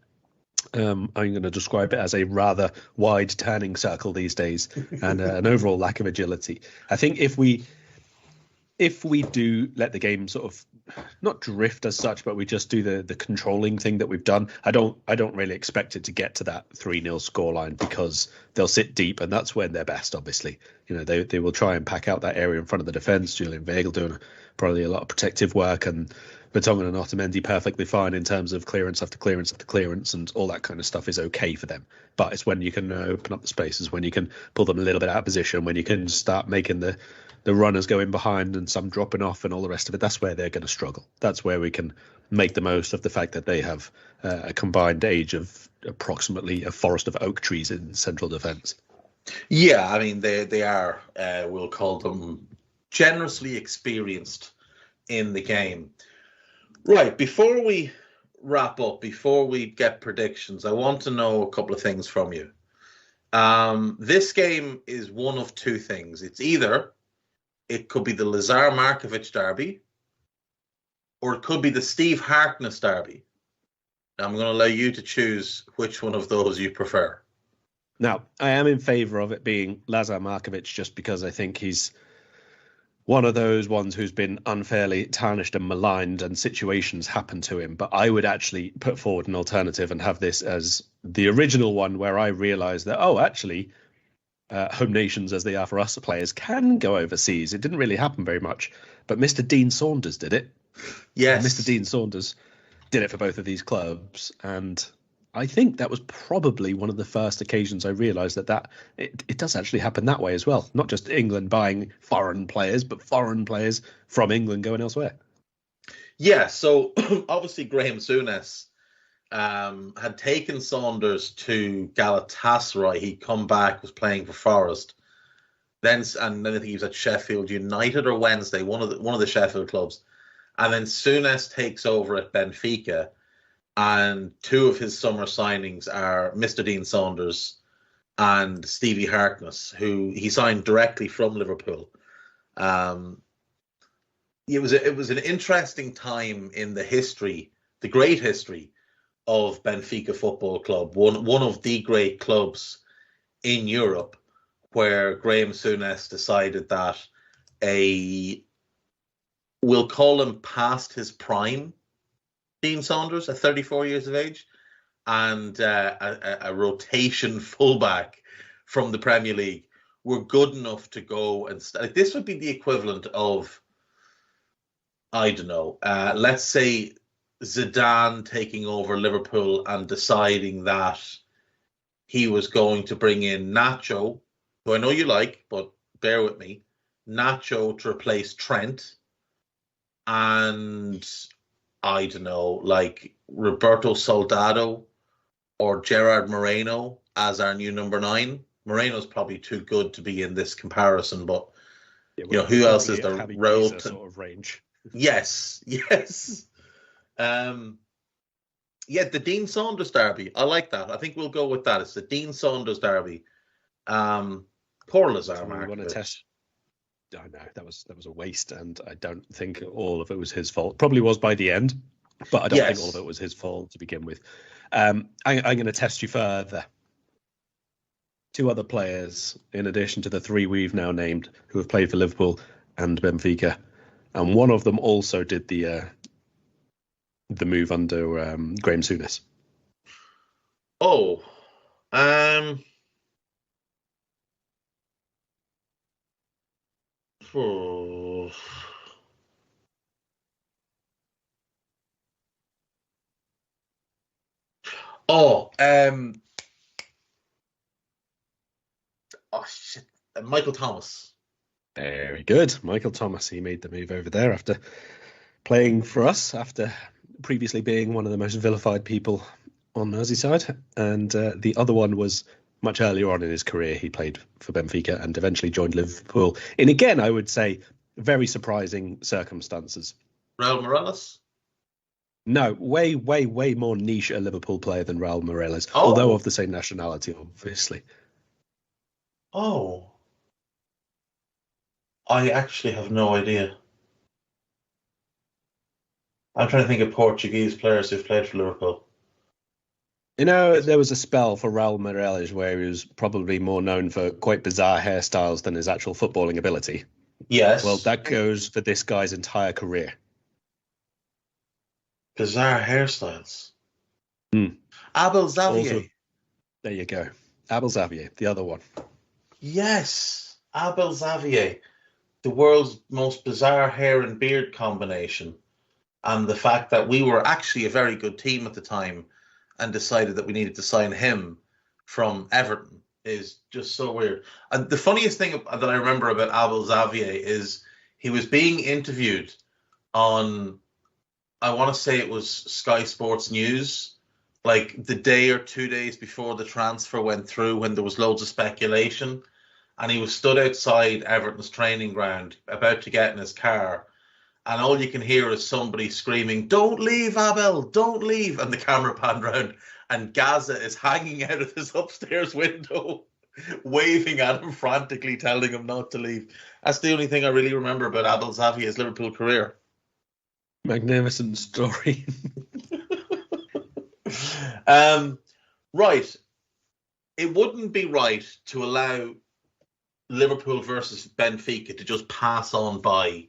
I'm going to describe it as a rather wide turning circle these days and an overall lack of agility. I think if we do let the game sort of not drift as such, but we just do the controlling thing that we've done, I don't really expect it to get to that 3-0 scoreline because they'll sit deep and that's when they're best, obviously. You know, they will try and pack out that area in front of the defence. Julian Weigl doing probably a lot of protective work and Vertonghen and Otamendi perfectly fine in terms of clearance after clearance after clearance and all that kind of stuff is okay for them. But it's when you can open up the spaces, when you can pull them a little bit out of position, when you can start making the runners go in behind and some dropping off and all the rest of it. That's where they're going to struggle. That's where we can make the most of the fact that they have a combined age of approximately a forest of oak trees in central defence. Yeah, I mean, they are, we'll call them, generously experienced in the game. Right, before we wrap up, before we get predictions, I want to know a couple of things from you. This game is one of two things. It's either it could be the Lazar Markovic derby, or it could be the Steve Harkness derby. Now, I'm going to allow you to choose which one of those you prefer. Now, I am in favour of it being Lazar Markovic just because I think he's one of those ones who's been unfairly tarnished and maligned and situations happen to him. But I would actually put forward an alternative and have this as the original one where I realised that, actually, home nations as they are for us players can go overseas. It didn't really happen very much. But Mr. Dean Saunders did it. Yes. And Mr. Dean Saunders did it for both of these clubs. And I think that was probably one of the first occasions I realised that it does actually happen that way as well. Not just England buying foreign players, but foreign players from England going elsewhere. Yeah, so obviously Graham Souness had taken Saunders to Galatasaray. He'd come back, was playing for Forest. Then I think he was at Sheffield United or Wednesday, one of the Sheffield clubs. And then Souness takes over at Benfica. And two of his summer signings are Mr. Dean Saunders and Stevie Harkness, who he signed directly from Liverpool. It was an interesting time in the history, the great history of Benfica Football Club, one of the great clubs in Europe, where Graham Souness decided that we'll call him past his prime, Dean Saunders at 34 years of age, and a rotation fullback from the Premier League were good enough to go and this would be the equivalent of, I don't know, let's say Zidane taking over Liverpool and deciding that he was going to bring in Nacho, who I know you like, but bear with me, Nacho to replace Trent, and I don't know, like Roberto Soldado or Gerard Moreno as our new number 9. Moreno's probably too good to be in this comparison, but who else is the road sort of range? Yes. The Dean Saunders derby. I like that. I think we'll go with that. It's the Dean Saunders derby. Poor Lazar Markovic. I know that was a waste, and I don't think all of it was his fault. Probably was by the end, but I don't think all of it was his fault to begin with. I'm going to test you further. 2 other players, in addition to the 3 we've now named, who have played for Liverpool and Benfica, and one of them also did the move under Graham Souness. Michael Thomas. Very good. Michael Thomas. He made the move over there after playing for us, after previously being one of the most vilified people on Merseyside. And the other one was much earlier on in his career. He played for Benfica and eventually joined Liverpool in, again, I would say, very surprising circumstances. Raul Morales? No, way more niche a Liverpool player than Raul Morales, Oh. although of the same nationality, obviously. Oh. I actually have no idea. I'm trying to think of Portuguese players who've played for Liverpool. You know, there was a spell for Raul Morales where he was probably more known for quite bizarre hairstyles than his actual footballing ability. Yes. Well, that goes for this guy's entire career. Bizarre hairstyles. Hmm. Abel Xavier. Also, there you go. Abel Xavier, the other one. Yes. Abel Xavier. The world's most bizarre hair and beard combination. And the fact that we were actually a very good team at the time and decided that we needed to sign him from Everton is just so weird. And the funniest thing that I remember about Abel Xavier is he was being interviewed on, I want to say it was Sky Sports News, like the day or 2 days before the transfer went through when there was loads of speculation. And he was stood outside Everton's training ground about to get in his car. And all you can hear is somebody screaming, "Don't leave, Abel, don't leave." And the camera panned round, and Gaza is hanging out of his upstairs window, waving at him frantically, telling him not to leave. That's the only thing I really remember about Abel Xavier's Liverpool career. Magnificent story. Right. It wouldn't be right to allow Liverpool versus Benfica to just pass on by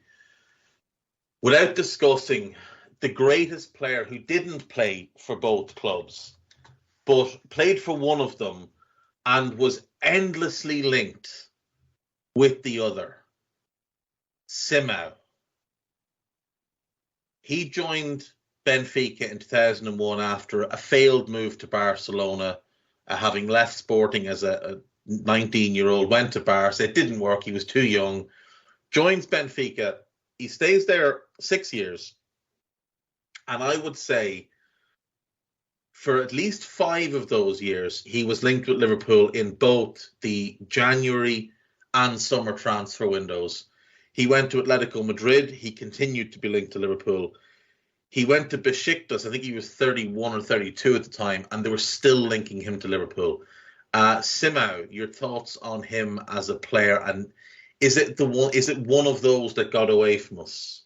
without discussing the greatest player who didn't play for both clubs, but played for one of them and was endlessly linked with the other. Simão. He joined Benfica in 2001 after a failed move to Barcelona, having left Sporting as a 19-year-old, went to Barca. It didn't work. He was too young. Joins Benfica. He stays there 6 years. And I would say for at least 5 of those years, he was linked with Liverpool in both the January and summer transfer windows. He went to Atletico Madrid. He continued to be linked to Liverpool. He went to Besiktas. I think he was 31 or 32 at the time, and they were still linking him to Liverpool. Simão, your thoughts on him as a player, and is it one of those that got away from us?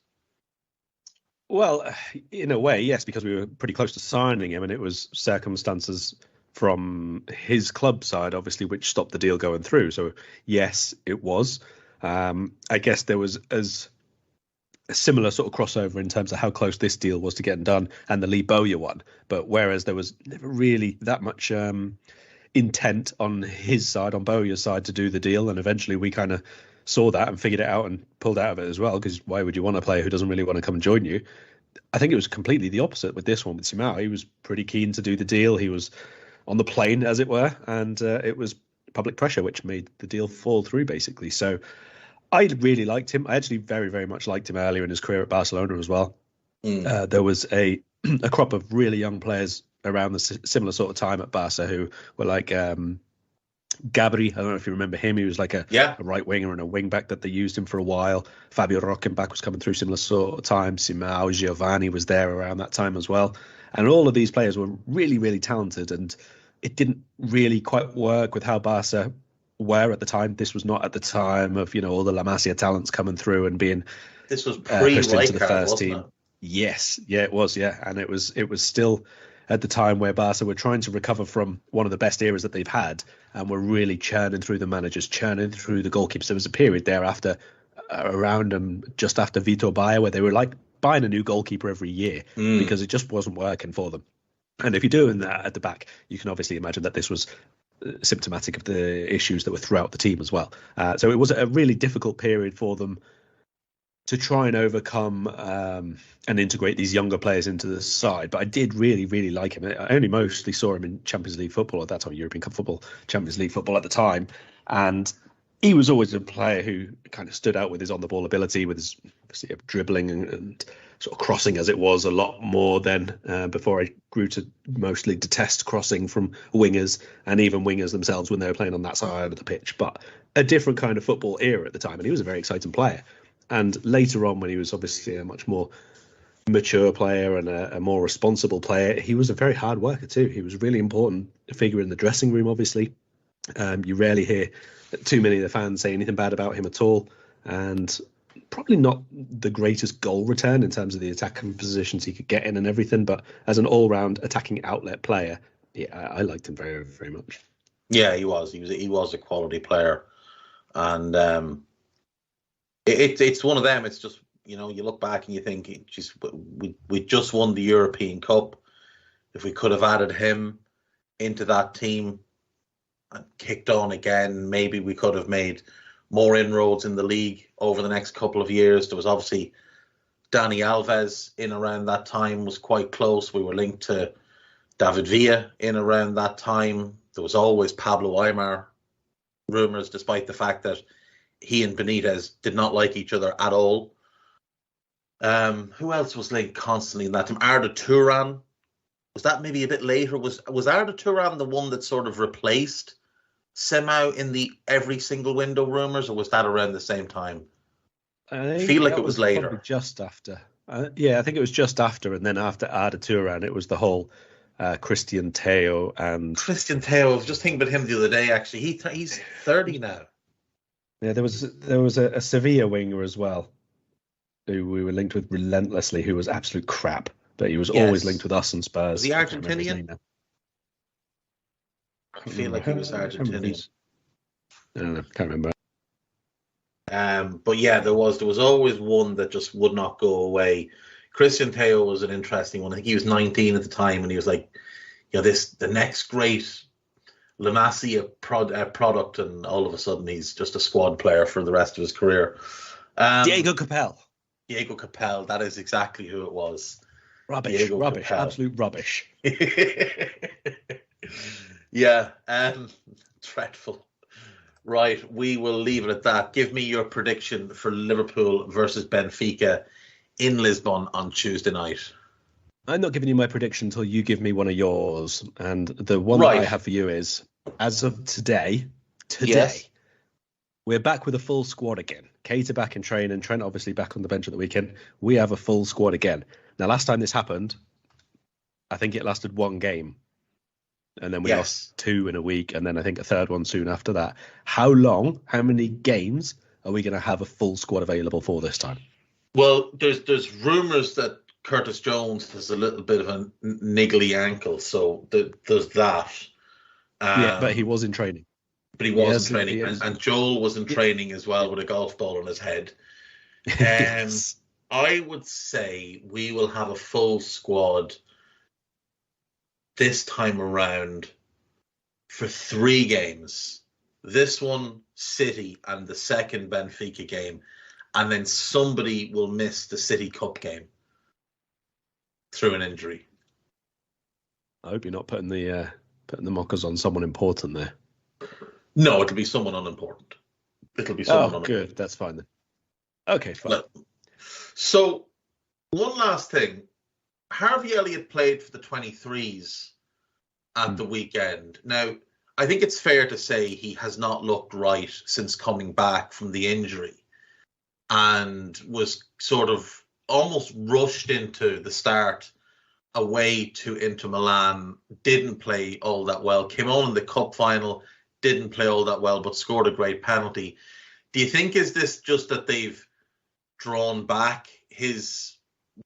Well, in a way, yes, because we were pretty close to signing him, and it was circumstances from his club side, obviously, which stopped the deal going through. So, yes, it was. I guess there was a similar sort of crossover in terms of how close this deal was to getting done and the Lee Bowyer one. But whereas there was never really that much intent on his side, on Bowyer's side, to do the deal, and eventually we kind of saw that and figured it out and pulled out of it as well, because why would you want a player who doesn't really want to come and join you? I think it was completely the opposite with this one with Simão. He was pretty keen to do the deal. He was on the plane, as it were, and it was public pressure which made the deal fall through, basically. So I really liked him. I actually very, very much liked him earlier in his career at Barcelona as well. There was a crop of really young players around the similar sort of time at Barca who were like Gabri. I don't know if you remember him. He was like a right winger and a wing back that they used him for a while. Fabio Rockenbach was coming through similar sort of time. Simão, Giovanni was there around that time as well. And all of these players were really, really talented, and it didn't really quite work with how Barca were at the time. This was not at the time of, all the La Masia talents coming through and being this was pushed into the first team. It? Yes, yeah, it was, yeah, and it was still at the time where Barca were trying to recover from one of the best eras that they've had, and were really churning through the managers, churning through the goalkeepers. There was a period there after around just after Vitor Baia where they were like buying a new goalkeeper every year because it just wasn't working for them. And if you're doing that at the back, you can obviously imagine that this was symptomatic of the issues that were throughout the team as well. So it was a really difficult period for them to try and overcome and integrate these younger players into the side. But I did really, really like him. I only mostly saw him in Champions League football at that time, European Cup football, Champions League football at the time. And he was always a player who kind of stood out with his on-the-ball ability, with his obviously dribbling and sort of crossing as it was a lot more then, before I grew to mostly detest crossing from wingers and even wingers themselves when they were playing on that side of the pitch. But a different kind of football era at the time, and he was a very exciting player. And later on, when he was obviously a much more mature player and a more responsible player, he was a very hard worker too. He was a really important figure in the dressing room, obviously. You rarely hear too many of the fans say anything bad about him at all. And probably not the greatest goal return in terms of the attacking positions he could get in and everything. But as an all-round attacking outlet player, yeah, I liked him very, very much. Yeah, he was. He was a quality player. And it's one of them. It's just, you look back and you think, just we just won the European Cup. If we could have added him into that team and kicked on again, maybe we could have made more inroads in the league over the next couple of years. There was obviously Dani Alves in around that time, was quite close. We were linked to David Villa in around that time. There was always Pablo Aimar rumours, despite the fact that he and Benitez did not like each other at all. Who else was linked constantly in that time? Arda Turan. Was that maybe a bit later? Was Arda Turan the one that sort of replaced Semau in the every single window rumours, or was that around the same time? I feel like it was later. Just after. I think it was just after, and then after Arda Turan, it was the whole Christian Teo and... Christian Teo, I was just thinking about him the other day, actually. He's 30 now. Yeah, there was a Sevilla winger as well, who we were linked with relentlessly, who was absolute crap, but he was always linked with us and Spurs. Was he Argentinian? I feel like he was Argentinian. I don't know, can't remember. But yeah, there was always one that just would not go away. Christian Teo was an interesting one. I think he was 19 at the time, and he was like, the next great La Masia product, and all of a sudden he's just a squad player for the rest of his career. Diego Capel. Diego Capel, that is exactly who it was. Rubbish, Capel. Absolute rubbish. Yeah, dreadful. Right, we will leave it at that. Give me your prediction for Liverpool versus Benfica in Lisbon on Tuesday night. I'm not giving you my prediction until you give me one of yours. And the one that I have for you is, as of today, yes, we're back with a full squad again. Keita back in training, Trent obviously back on the bench at the weekend. We have a full squad again. Now, last time this happened, I think it lasted one game. And then we lost 2 in a week, and then I think a third one soon after that. How many games are we going to have a full squad available for this time? Well, there's rumours that Curtis Jones has a little bit of a niggly ankle, so there's that. But he was in training. But he was in training, and Joel was in training as well with a golf ball on his head. Yes. I would say we will have a full squad this time around for 3 games. This one, City, and the second Benfica game. And then somebody will miss the City Cup game through an injury. I hope you're not putting the mockers on someone important there. No, it'll be someone unimportant. It'll be someone unimportant. Good. That's fine then. Okay, fine. Look, so, one last thing. Harvey Elliott played for the 23s at the weekend. Now, I think it's fair to say he has not looked right since coming back from the injury, and was sort of almost rushed into the start away to Inter Milan, didn't play all that well, came on in the cup final, didn't play all that well, but scored a great penalty. Do you think is this just that they've drawn back his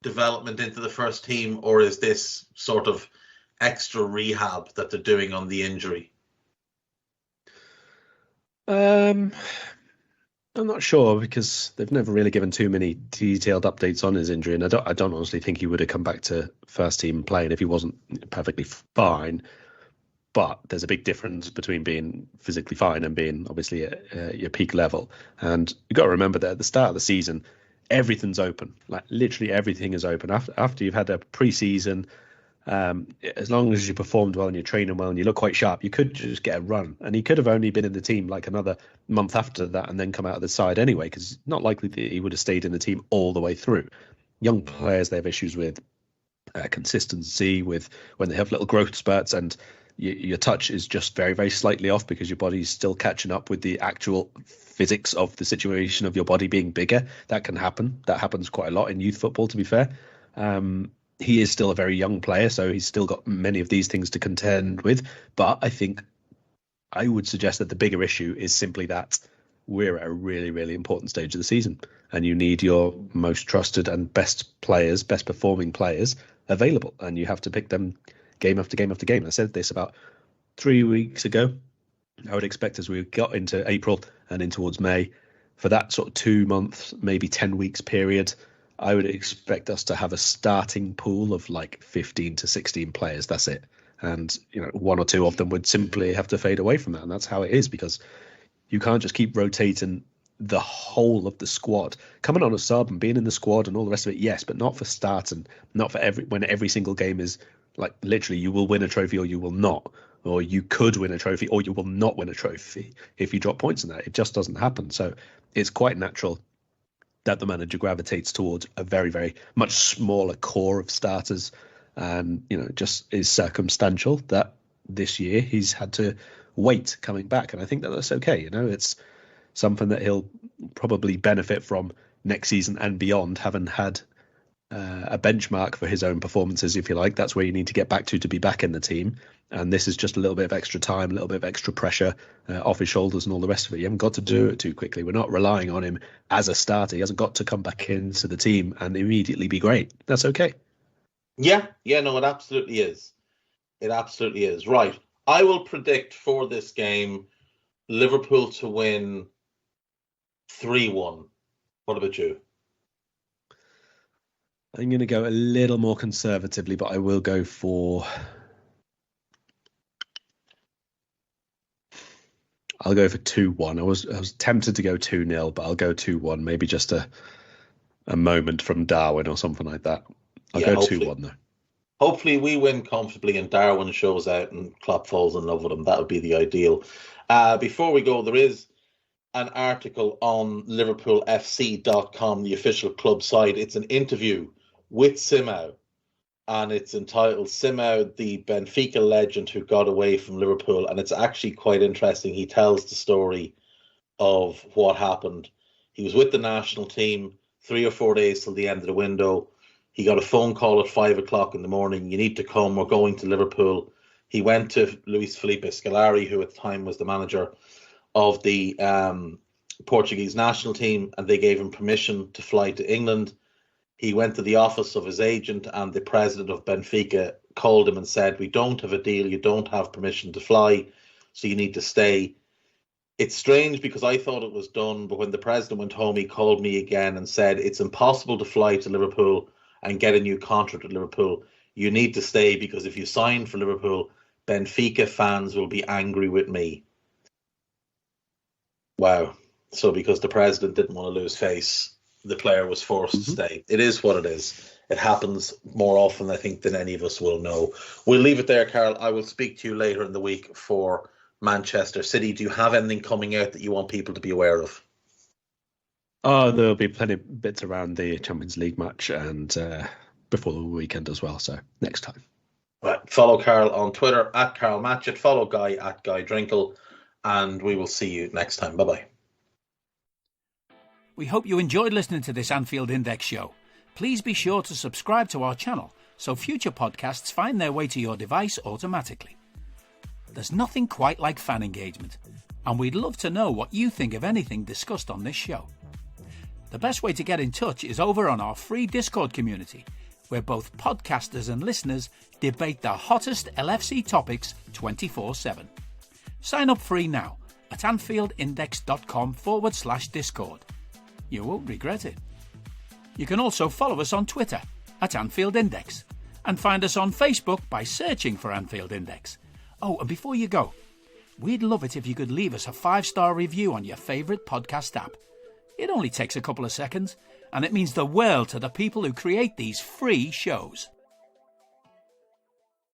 development into the first team, or is this sort of extra rehab that they're doing on the injury? I'm not sure, because they've never really given too many detailed updates on his injury, and I don't honestly think he would have come back to first team playing if he wasn't perfectly fine. But there's a big difference between being physically fine and being obviously at your peak level. And you've got to remember that at the start of the season, everything's open. Like literally everything is open. After you've had a pre-season, as long as you performed well and you're training well and you look quite sharp, you could just get a run. And he could have only been in the team like another month after that and then come out of the side anyway, because it's not likely that he would have stayed in the team all the way through. Young players, they have issues with consistency, with when they have little growth spurts, and your touch is just very, very slightly off because your body's still catching up with the actual physics of the situation of your body being bigger. That can happen. That happens quite a lot in youth football, to be fair. He is still a very young player, so he's still got many of these things to contend with. But I think I would suggest that the bigger issue is simply that we're at a really, really important stage of the season, and you need your most trusted and best players, best performing players available, and you have to pick them game after game after game. I said this about 3 weeks ago. I would expect as we got into April and in towards May, for that sort of 2 months, maybe 10 weeks period, I would expect us to have a starting pool of like 15 to 16 players. That's it. And, one or two of them would simply have to fade away from that. And that's how it is, because you can't just keep rotating the whole of the squad. Coming on a sub and being in the squad and all the rest of it, yes, but not for starting, not for when every single game is like literally you will win a trophy or you will not, or you could win a trophy or you will not win a trophy if you drop points in that. It just doesn't happen. So it's quite natural that the manager gravitates towards a very, very much smaller core of starters. And, just is circumstantial that this year he's had to wait coming back. And I think that that's okay. It's something that he'll probably benefit from next season and beyond, having had a benchmark for his own performances, if you like. That's where you need to get back to be back in the team. And this is just a little bit of extra time, a little bit of extra pressure off his shoulders and all the rest of it. You haven't got to do it too quickly. We're not relying on him as a starter. He hasn't got to come back into the team and immediately be great. That's okay. Yeah, no, it absolutely is. It absolutely is. Right. I will predict for this game Liverpool to win 3-1. What about you? I'm going to go a little more conservatively, but I will go for... I'll go for 2-1. I was tempted to go 2-0, but I'll go 2-1. Maybe just a moment from Darwin or something like that. I'll go 2-1 though. Hopefully we win comfortably and Darwin shows out and Klopp falls in love with him. That would be the ideal. Before we go, there is an article on LiverpoolFC.com, the official club site. It's an interview with Simao, and it's entitled Simao, the Benfica legend who got away from Liverpool. And it's actually quite interesting. He tells the story of what happened. He was with the national team 3 or 4 days till the end of the window. He got a phone call at 5 o'clock in the morning. You need to come. We're going to Liverpool. He went to Luis Felipe Scolari, who at the time was the manager of the Portuguese national team, and they gave him permission to fly to England. He went to the office of his agent, and the president of Benfica called him and said, "We don't have a deal. You don't have permission to fly, so you need to stay." It's strange because I thought it was done, but when the president went home, he called me again and said, "It's impossible to fly to Liverpool and get a new contract at Liverpool. You need to stay because if you sign for Liverpool, Benfica fans will be angry with me." Wow. So because the president didn't want to lose face, the player was forced to stay. It is what it is. It happens more often, I think, than any of us will know. We'll leave it there, Karl. I will speak to you later in the week for Manchester City. Do you have anything coming out that you want people to be aware of? Oh, there'll be plenty of bits around the Champions League match and before the weekend as well. So next time. Right. Follow Karl on Twitter at Karl Matchett. Follow Guy at Guy Drinkle. And we will see you next time. Bye-bye. We hope you enjoyed listening to this Anfield Index show. Please be sure to subscribe to our channel so future podcasts find their way to your device automatically. There's nothing quite like fan engagement, and we'd love to know what you think of anything discussed on this show. The best way to get in touch is over on our free Discord community, where both podcasters and listeners debate the hottest LFC topics 24/7. Sign up free now at AnfieldIndex.com/Discord. You won't regret it. You can also follow us on Twitter at Anfield Index and find us on Facebook by searching for Anfield Index. Oh, and before you go, we'd love it if you could leave us a 5-star review on your favourite podcast app. It only takes a couple of seconds, and it means the world to the people who create these free shows.